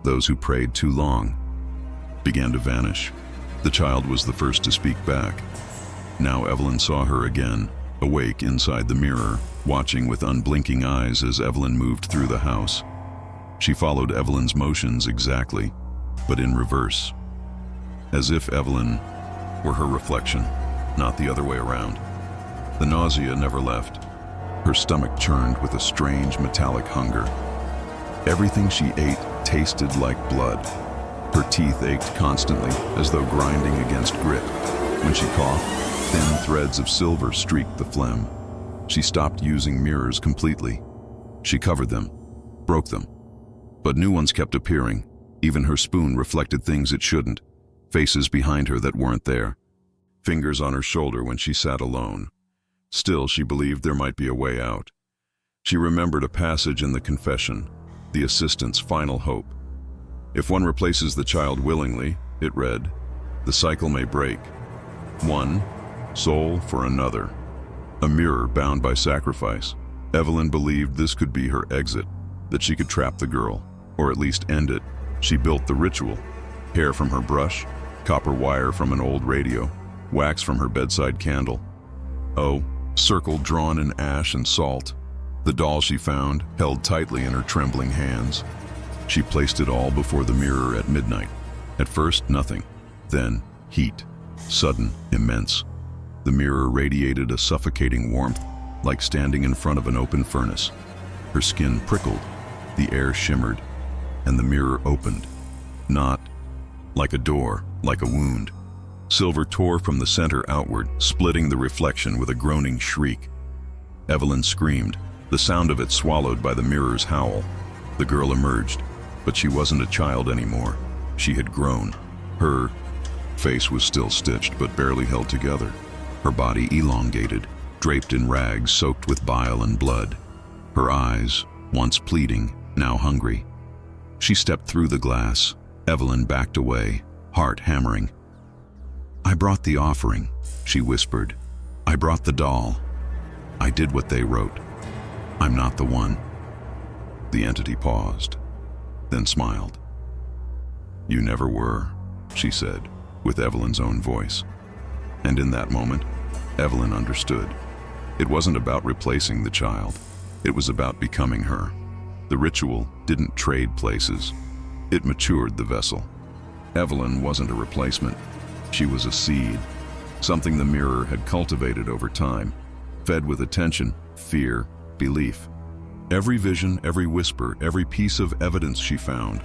[SPEAKER 1] Those who prayed too long began to vanish. The child was the first to speak back. Now Evelyn saw her again, awake inside the mirror, watching with unblinking eyes as Evelyn moved through the house. She followed Evelyn's motions exactly, but in reverse, as if Evelyn were her reflection, not the other way around. The nausea never left. Her stomach churned with a strange metallic hunger. Everything she ate tasted like blood. Her teeth ached constantly, as though grinding against grit. When she coughed, thin threads of silver streaked the phlegm. She stopped using mirrors completely. She covered them, broke them. But new ones kept appearing. Even her spoon reflected things it shouldn't, faces behind her that weren't there, fingers on her shoulder when she sat alone. Still, she believed there might be a way out. She remembered a passage in the confession, the assistant's final hope. If one replaces the child willingly, it read, the cycle may break. One soul for another. A mirror bound by sacrifice. Evelyn believed this could be her exit, that she could trap the girl, or at least end it. She built the ritual. Hair from her brush, copper wire from an old radio, wax from her bedside candle. Circle drawn in ash and salt. The doll she found, held tightly in her trembling hands. She placed it all before the mirror at midnight. At first, nothing. Then, heat. Sudden, immense. The mirror radiated a suffocating warmth, like standing in front of an open furnace. Her skin prickled, the air shimmered, and the mirror opened. Not like a door, like a wound. Silver tore from the center outward, splitting the reflection with a groaning shriek. Evelyn screamed, the sound of it swallowed by the mirror's howl. The girl emerged, but she wasn't a child anymore. She had grown. Her face was still stitched, but barely held together. Her body elongated, draped in rags soaked with bile and blood. Her eyes, once pleading, now hungry. She stepped through the glass. Evelyn backed away, heart hammering. I brought the offering, she whispered. I brought the doll. I did what they wrote. I'm not the one. The entity paused, then smiled. You never were, she said, with Evelyn's own voice. And in that moment, Evelyn understood. It wasn't about replacing the child. It was about becoming her. The ritual didn't trade places. It matured the vessel. Evelyn wasn't a replacement. She was a seed, something the mirror had cultivated over time, fed with attention, fear, belief. Every vision, every whisper, every piece of evidence she found,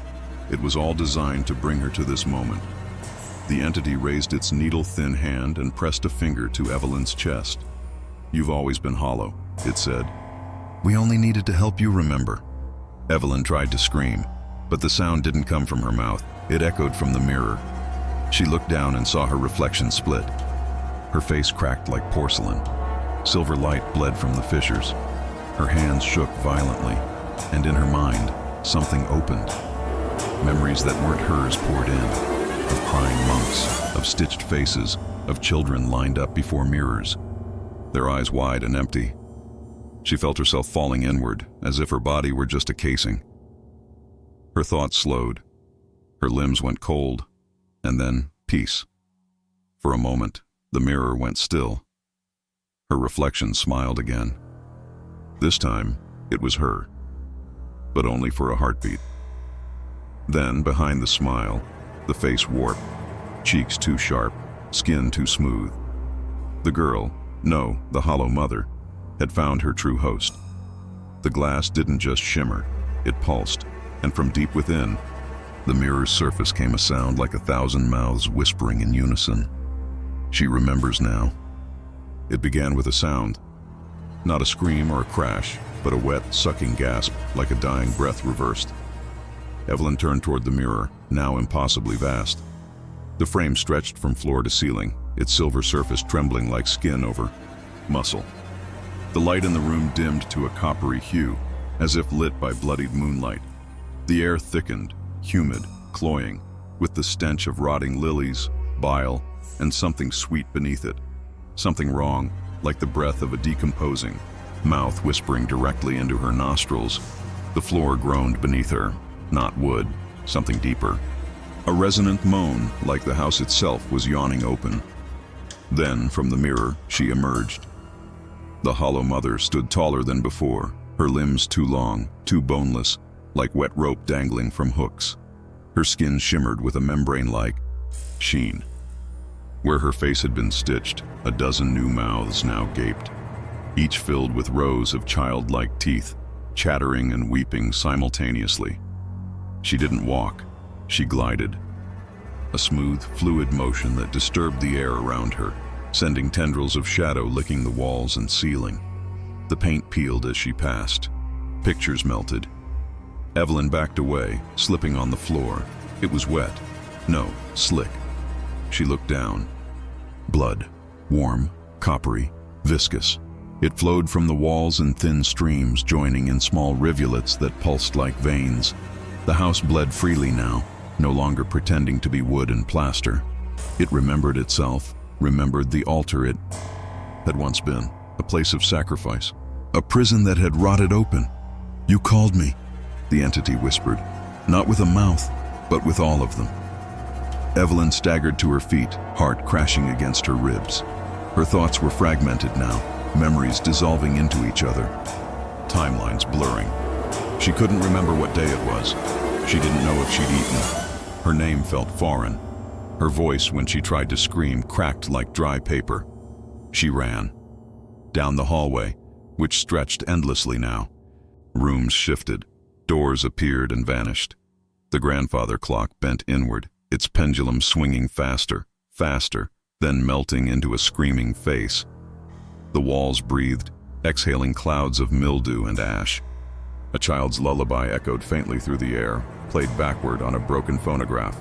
[SPEAKER 1] it was all designed to bring her to this moment. The entity raised its needle-thin hand and pressed a finger to Evelyn's chest. You've always been hollow, it said. We only needed to help you remember. Evelyn tried to scream, but the sound didn't come from her mouth. It echoed from the mirror. She looked down and saw her reflection split. Her face cracked like porcelain. Silver light bled from the fissures. Her hands shook violently, and in her mind, something opened. Memories that weren't hers poured in, of crying monks, of stitched faces, of children lined up before mirrors, their eyes wide and empty. She felt herself falling inward, as if her body were just a casing. Her thoughts slowed. Her limbs went cold, and then peace. For a moment, the mirror went still. Her reflection smiled again. This time, it was her, but only for a heartbeat. Then, behind the smile, the face warped, cheeks too sharp, skin too smooth. The girl, no, the Hollow Mother, had found her true host. The glass didn't just shimmer, it pulsed, and from deep within, the mirror's surface came a sound like 1,000 mouths whispering in unison. She remembers now. It began with a sound. Not a scream or a crash, but a wet, sucking gasp, like a dying breath reversed. Evelyn turned toward the mirror, now impossibly vast. The frame stretched from floor to ceiling, its silver surface trembling like skin over muscle. The light in the room dimmed to a coppery hue, as if lit by bloodied moonlight. The air thickened, humid, cloying, with the stench of rotting lilies, bile, and something sweet beneath it. Something wrong, like the breath of a decomposing mouth whispering directly into her nostrils. The floor groaned beneath her, not wood, something deeper. A resonant moan, like the house itself, was yawning open. Then, from the mirror, she emerged. The hollow mother stood taller than before, her limbs too long, too boneless, like wet rope dangling from hooks. Her skin shimmered with a membrane-like sheen. Where her face had been stitched, a dozen new mouths now gaped, each filled with rows of childlike teeth, chattering and weeping simultaneously. She didn't walk, she glided. A smooth, fluid motion that disturbed the air around her, sending tendrils of shadow licking the walls and ceiling. The paint peeled as she passed. Pictures melted. Evelyn backed away, slipping on the floor. It was wet. No, slick. She looked down. Blood. Warm, coppery, viscous. It flowed from the walls in thin streams, joining in small rivulets that pulsed like veins. The house bled freely now, no longer pretending to be wood and plaster. It remembered itself, remembered the altar it had once been, a place of sacrifice, a prison that had rotted open. "You called me," the entity whispered, not with a mouth, but with all of them. Evelyn staggered to her feet, heart crashing against her ribs. Her thoughts were fragmented now, memories dissolving into each other, timelines blurring. She couldn't remember what day it was. She didn't know if she'd eaten. Her name felt foreign. Her voice, when she tried to scream, cracked like dry paper. She ran. Down the hallway, which stretched endlessly now. Rooms shifted. Doors appeared and vanished. The grandfather clock bent inward, its pendulum swinging faster, faster, then melting into a screaming face. The walls breathed, exhaling clouds of mildew and ash. A child's lullaby echoed faintly through the air, played backward on a broken phonograph.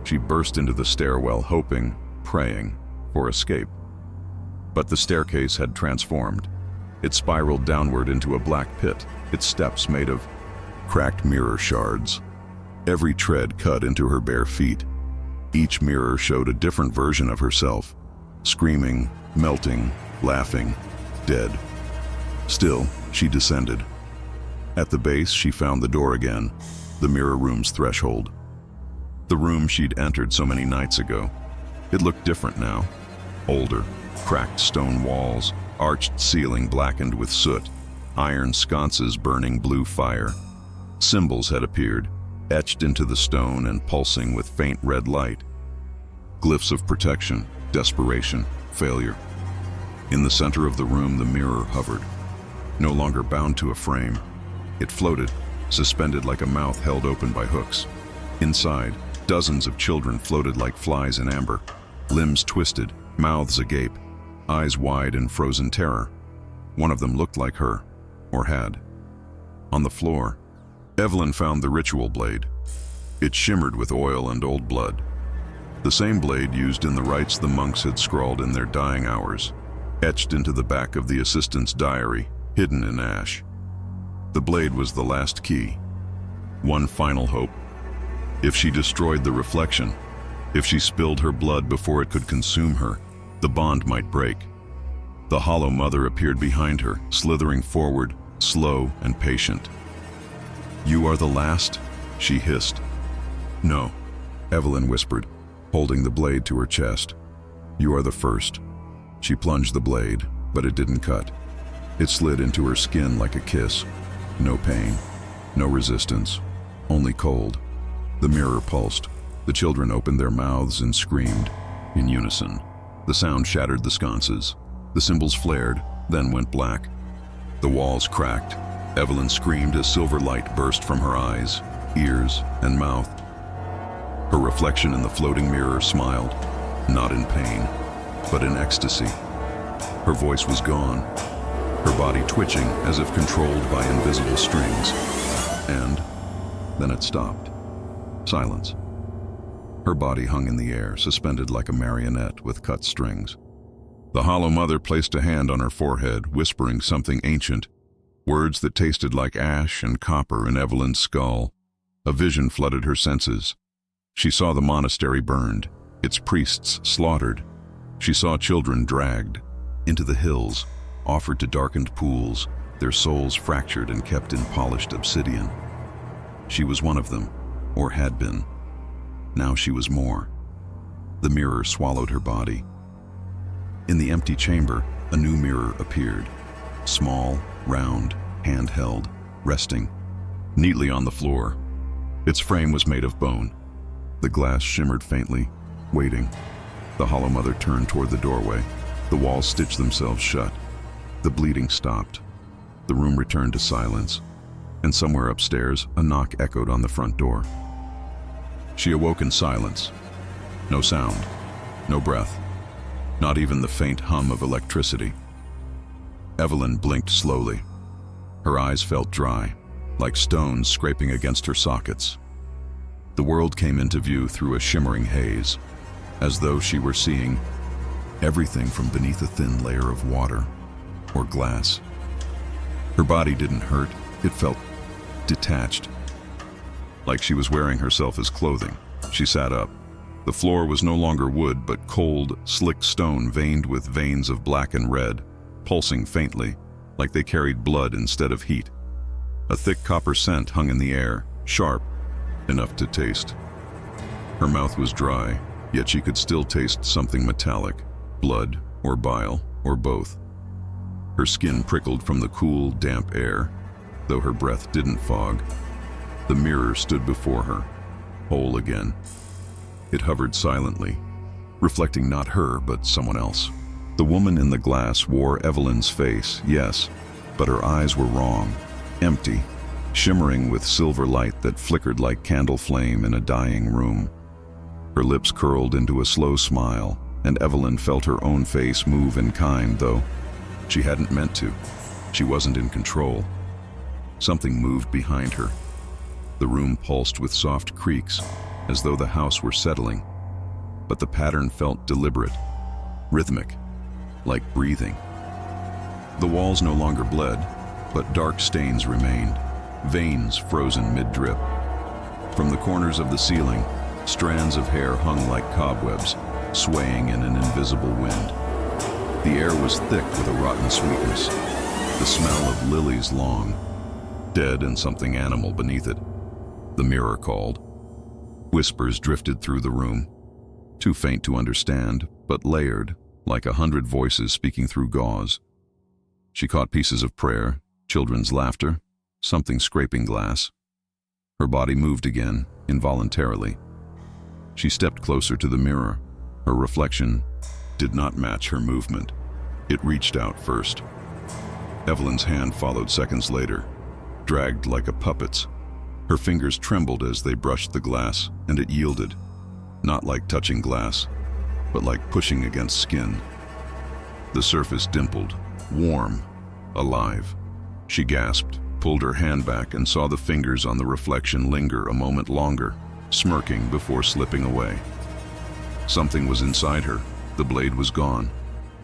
[SPEAKER 1] She burst into the stairwell, hoping, praying, for escape. But the staircase had transformed. It spiraled downward into a black pit, its steps made of cracked mirror shards. Every tread cut into her bare feet. Each mirror showed a different version of herself, screaming, melting, laughing, dead. Still, she descended. At the base, she found the door again, the mirror room's threshold. The room she'd entered so many nights ago. It looked different now. Older, cracked stone walls, arched ceiling blackened with soot, iron sconces burning blue fire. Symbols had appeared, etched into the stone and pulsing with faint red light. Glyphs of protection, desperation, failure. In the center of the room, the mirror hovered, no longer bound to a frame. It floated, suspended like a mouth held open by hooks. Inside, dozens of children floated like flies in amber, limbs twisted, mouths agape, eyes wide in frozen terror. One of them looked like her, or had. On the floor, Evelyn found the ritual blade. It shimmered with oil and old blood. The same blade used in the rites the monks had scrawled in their dying hours, etched into the back of the assistant's diary, hidden in ash. The blade was the last key. One final hope. If she destroyed the reflection, if she spilled her blood before it could consume her, the bond might break. The hollow mother appeared behind her, slithering forward, slow and patient. "You are the last?" she hissed. "No," Evelyn whispered, holding the blade to her chest. "You are the first." She plunged the blade, but it didn't cut. It slid into her skin like a kiss. No pain, no resistance, only cold. The mirror pulsed. The children opened their mouths and screamed, in unison. The sound shattered the sconces. The symbols flared, then went black. The walls cracked. Evelyn screamed as silver light burst from her eyes, ears, and mouth. Her reflection in the floating mirror smiled, not in pain, but in ecstasy. Her voice was gone, her body twitching as if controlled by invisible strings. And then it stopped. Silence. Her body hung in the air, suspended like a marionette with cut strings. The Hollow Mother placed a hand on her forehead, whispering something ancient, words that tasted like ash and copper in Evelyn's skull. A vision flooded her senses. She saw the monastery burned, its priests slaughtered. She saw children dragged into the hills, offered to darkened pools, their souls fractured and kept in polished obsidian. She was one of them, or had been. Now she was more. The mirror swallowed her body. In the empty chamber, a new mirror appeared. Small, round, handheld, resting neatly on the floor. Its frame was made of bone. The glass shimmered faintly, waiting. The Hollow Mother turned toward the doorway. The walls stitched themselves shut. The bleeding stopped. The room returned to silence, and somewhere upstairs, a knock echoed on the front door. She awoke in silence. No sound, no breath, not even the faint hum of electricity. Evelyn blinked slowly. Her eyes felt dry, like stones scraping against her sockets. The world came into view through a shimmering haze, as though she were seeing everything from beneath a thin layer of water or glass. Her body didn't hurt, it felt detached, like she was wearing herself as clothing. She sat up. The floor was no longer wood, but cold, slick stone veined with veins of black and red, pulsing faintly, like they carried blood instead of heat. A thick copper scent hung in the air, sharp, enough to taste. Her mouth was dry, yet she could still taste something metallic, blood or bile, or both. Her skin prickled from the cool, damp air, though her breath didn't fog. The mirror stood before her, whole again. It hovered silently, reflecting not her, but someone else. The woman in the glass wore Evelyn's face, yes, but her eyes were wrong, empty, shimmering with silver light that flickered like candle flame in a dying room. Her lips curled into a slow smile, and Evelyn felt her own face move in kind, though she hadn't meant to. She wasn't in control. Something moved behind her. The room pulsed with soft creaks, as though the house were settling, but the pattern felt deliberate, rhythmic, like breathing. The walls no longer bled, but dark stains remained, veins frozen mid-drip. From the corners of the ceiling, strands of hair hung like cobwebs, swaying in an invisible wind. The air was thick with a rotten sweetness, the smell of lilies long, dead and something animal beneath it. The mirror called. Whispers drifted through the room, too faint to understand, but layered, like 100 voices speaking through gauze. She caught pieces of prayer, children's laughter, something scraping glass. Her body moved again, involuntarily. She stepped closer to the mirror. Her reflection did not match her movement. It reached out first. Evelyn's hand followed seconds later, dragged like a puppet's. Her fingers trembled as they brushed the glass, and it yielded, not like touching glass, but like pushing against skin. The surface dimpled, warm, alive. She gasped, pulled her hand back, and saw the fingers on the reflection linger a moment longer, smirking before slipping away. Something was inside her. The blade was gone.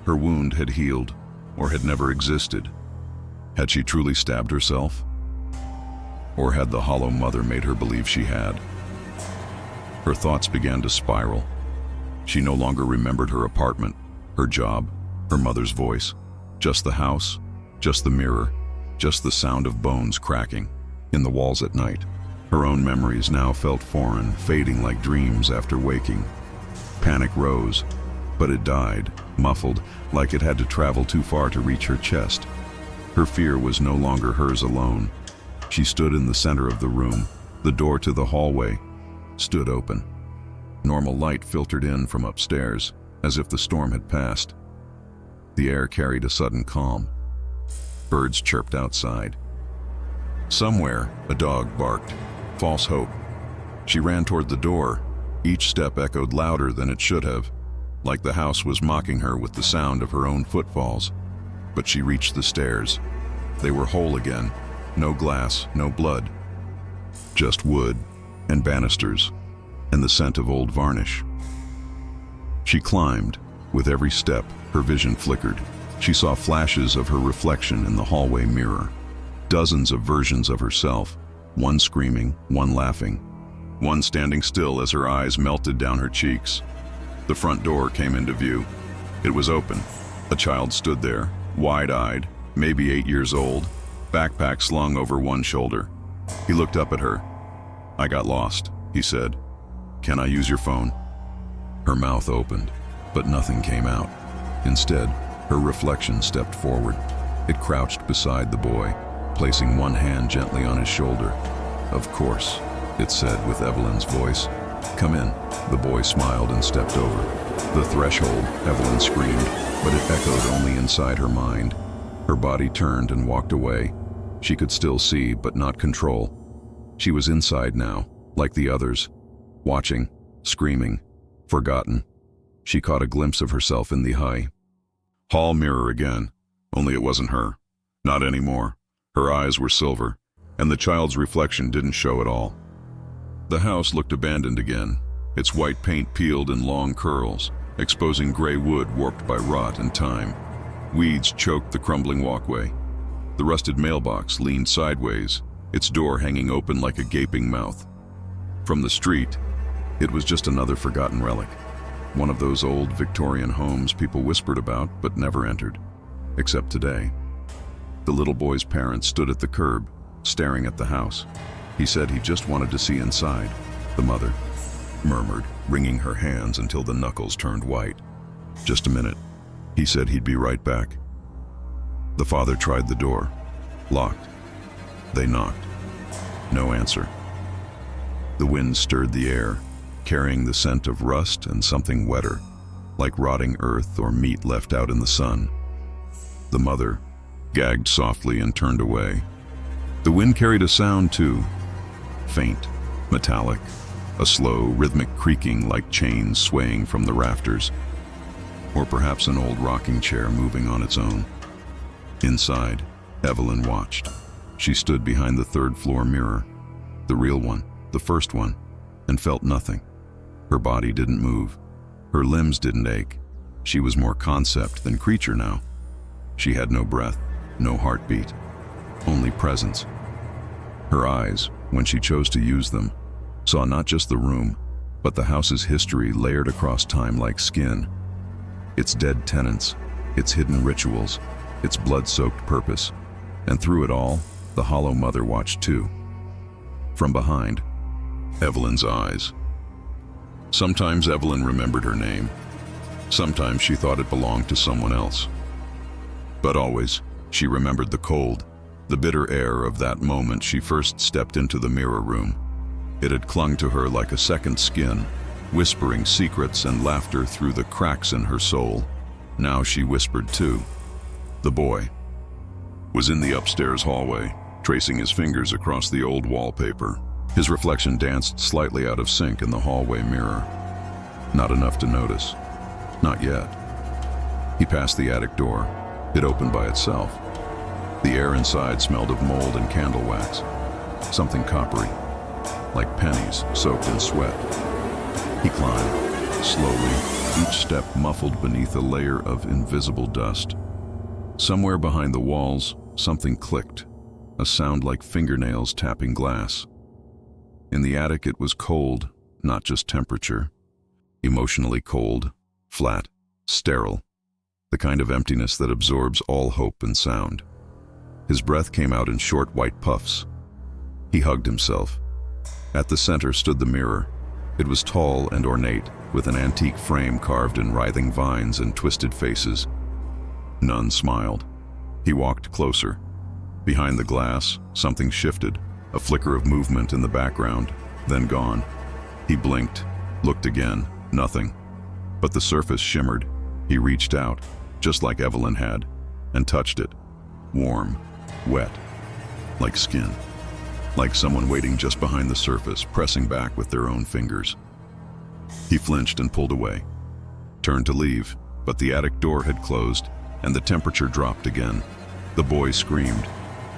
[SPEAKER 1] Her wound had healed, or had never existed. Had she truly stabbed herself? Or had the Hollow Mother made her believe she had? Her thoughts began to spiral. She no longer remembered her apartment, her job, her mother's voice, just the house, just the mirror, just the sound of bones cracking in the walls at night. Her own memories now felt foreign, fading like dreams after waking. Panic rose, but it died, muffled, like it had to travel too far to reach her chest. Her fear was no longer hers alone. She stood in the center of the room. The door to the hallway stood open. Normal light filtered in from upstairs, as if the storm had passed. The air carried a sudden calm. Birds chirped outside. Somewhere, a dog barked. False hope. She ran toward the door. Each step echoed louder than it should have, like the house was mocking her with the sound of her own footfalls. But she reached the stairs. They were whole again. No glass, no blood. Just wood and banisters, and the scent of old varnish. She climbed. With every step, her vision flickered. She saw flashes of her reflection in the hallway mirror. Dozens of versions of herself, one screaming, one laughing, one standing still as her eyes melted down her cheeks. The front door came into view. It was open. A child stood there, wide-eyed, maybe 8 years old, backpack slung over one shoulder. He looked up at her. "I got lost," he said. "Can I use your phone?" Her mouth opened, but nothing came out. Instead, her reflection stepped forward. It crouched beside the boy, placing one hand gently on his shoulder. "Of course," it said with Evelyn's voice. "Come in." The boy smiled and stepped over. The threshold, Evelyn screamed, but it echoed only inside her mind. Her body turned and walked away. She could still see, but not control. She was inside now, like the others, watching, screaming, forgotten. She caught a glimpse of herself in the hall mirror again, only it wasn't her. Not anymore. Her eyes were silver, and the child's reflection didn't show at all. The house looked abandoned again, its white paint peeled in long curls, exposing gray wood warped by rot and time. Weeds choked the crumbling walkway. The rusted mailbox leaned sideways, its door hanging open like a gaping mouth. From the street, it was just another forgotten relic. One of those old Victorian homes people whispered about but never entered. Except today. The little boy's parents stood at the curb, staring at the house. He said he just wanted to see inside. The mother murmured, wringing her hands until the knuckles turned white. "Just a minute." He said he'd be right back. The father tried the door. Locked. They knocked. No answer. The wind stirred the air, carrying the scent of rust and something wetter, like rotting earth or meat left out in the sun. The mother gagged softly and turned away. The wind carried a sound too, faint, metallic, a slow, rhythmic creaking like chains swaying from the rafters, or perhaps an old rocking chair moving on its own. Inside, Evelyn watched. She stood behind the third-floor mirror, the real one, the first one, and felt nothing. Her body didn't move. Her limbs didn't ache. She was more concept than creature now. She had no breath, no heartbeat, only presence. Her eyes, when she chose to use them, saw not just the room, but the house's history layered across time like skin. Its dead tenants, its hidden rituals, its blood-soaked purpose. And through it all, the hollow mother watched too. From behind, Evelyn's eyes. Sometimes Evelyn remembered her name. Sometimes she thought it belonged to someone else. But always, she remembered the cold, the bitter air of that moment she first stepped into the mirror room. It had clung to her like a second skin, whispering secrets and laughter through the cracks in her soul. Now she whispered too. The boy was in the upstairs hallway, tracing his fingers across the old wallpaper. His reflection danced slightly out of sync in the hallway mirror. Not enough to notice. Not yet. He passed the attic door. It opened by itself. The air inside smelled of mold and candle wax. Something coppery, like pennies soaked in sweat. He climbed, slowly, each step muffled beneath a layer of invisible dust. Somewhere behind the walls, something clicked, a sound like fingernails tapping glass. In the attic it was cold, not just temperature. Emotionally cold, flat, sterile. The kind of emptiness that absorbs all hope and sound. His breath came out in short white puffs. He hugged himself. At the center stood the mirror. It was tall and ornate, with an antique frame carved in writhing vines and twisted faces. None smiled. He walked closer. Behind the glass, something shifted, a flicker of movement in the background, then gone. He blinked, looked again, nothing. But the surface shimmered. He reached out, just like Evelyn had, and touched it. Warm, wet, like skin. Like someone waiting just behind the surface, pressing back with their own fingers. He flinched and pulled away. Turned to leave, but the attic door had closed, and the temperature dropped again. The boy screamed.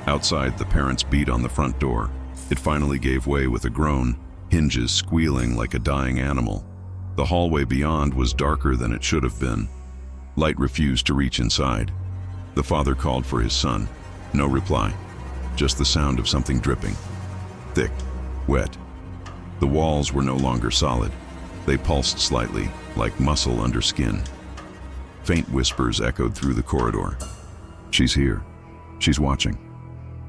[SPEAKER 1] Outside, the parents beat on the front door. It finally gave way with a groan, hinges squealing like a dying animal. The hallway beyond was darker than it should have been. Light refused to reach inside. The father called for his son. No reply. Just the sound of something dripping. Thick, wet. The walls were no longer solid. They pulsed slightly, like muscle under skin. Faint whispers echoed through the corridor. "She's here. She's watching.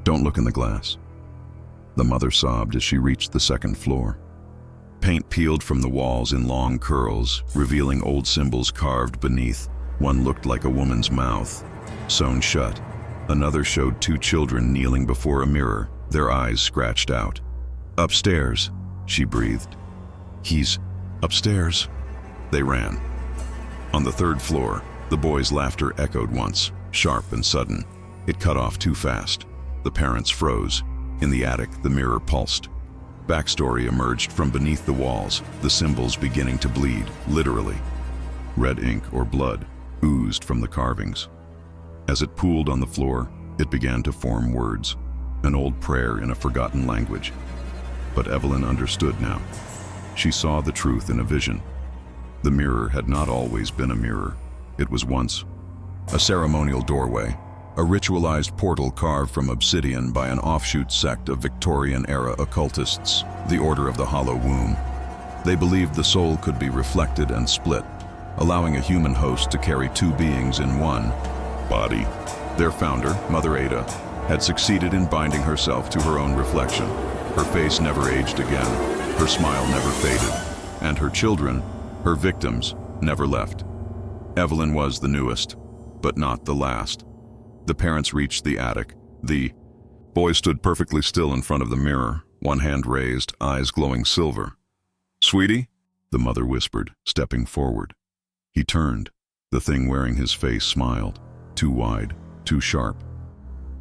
[SPEAKER 1] Don't look in the glass." The mother sobbed as she reached the second floor. Paint peeled from the walls in long curls, revealing old symbols carved beneath. One looked like a woman's mouth, sewn shut. Another showed two children kneeling before a mirror, their eyes scratched out. "Upstairs," she breathed. "He's upstairs." They ran. On the third floor, the boys' laughter echoed once, sharp and sudden. It cut off too fast. The parents froze. In the attic, the mirror pulsed. Backstory emerged from beneath the walls, the symbols beginning to bleed, literally. Red ink or blood oozed from the carvings. As it pooled on the floor, it began to form words, an old prayer in a forgotten language. But Evelyn understood now. She saw the truth in a vision. The mirror had not always been a mirror. It was once a ceremonial doorway, a ritualized portal carved from obsidian by an offshoot sect of Victorian-era occultists, the Order of the Hollow Womb. They believed the soul could be reflected and split, allowing a human host to carry two beings in one body. Their founder, Mother Ada, had succeeded in binding herself to her own reflection. Her face never aged again, her smile never faded, and her children, her victims, never left. Evelyn was the newest, but not the last. The parents reached the attic. The boy stood perfectly still in front of the mirror, one hand raised, eyes glowing silver. "Sweetie?" the mother whispered, stepping forward. He turned. The thing wearing his face smiled, too wide, too sharp.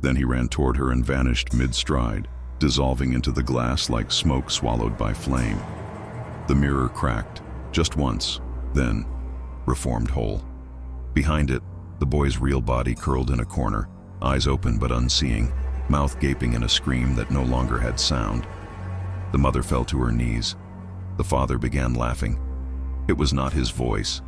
[SPEAKER 1] Then he ran toward her and vanished mid-stride, dissolving into the glass like smoke swallowed by flame. The mirror cracked, just once, then reformed whole. Behind it, the boy's real body curled in a corner, eyes open but unseeing, mouth gaping in a scream that no longer had sound. The mother fell to her knees. The father began laughing. It was not his voice,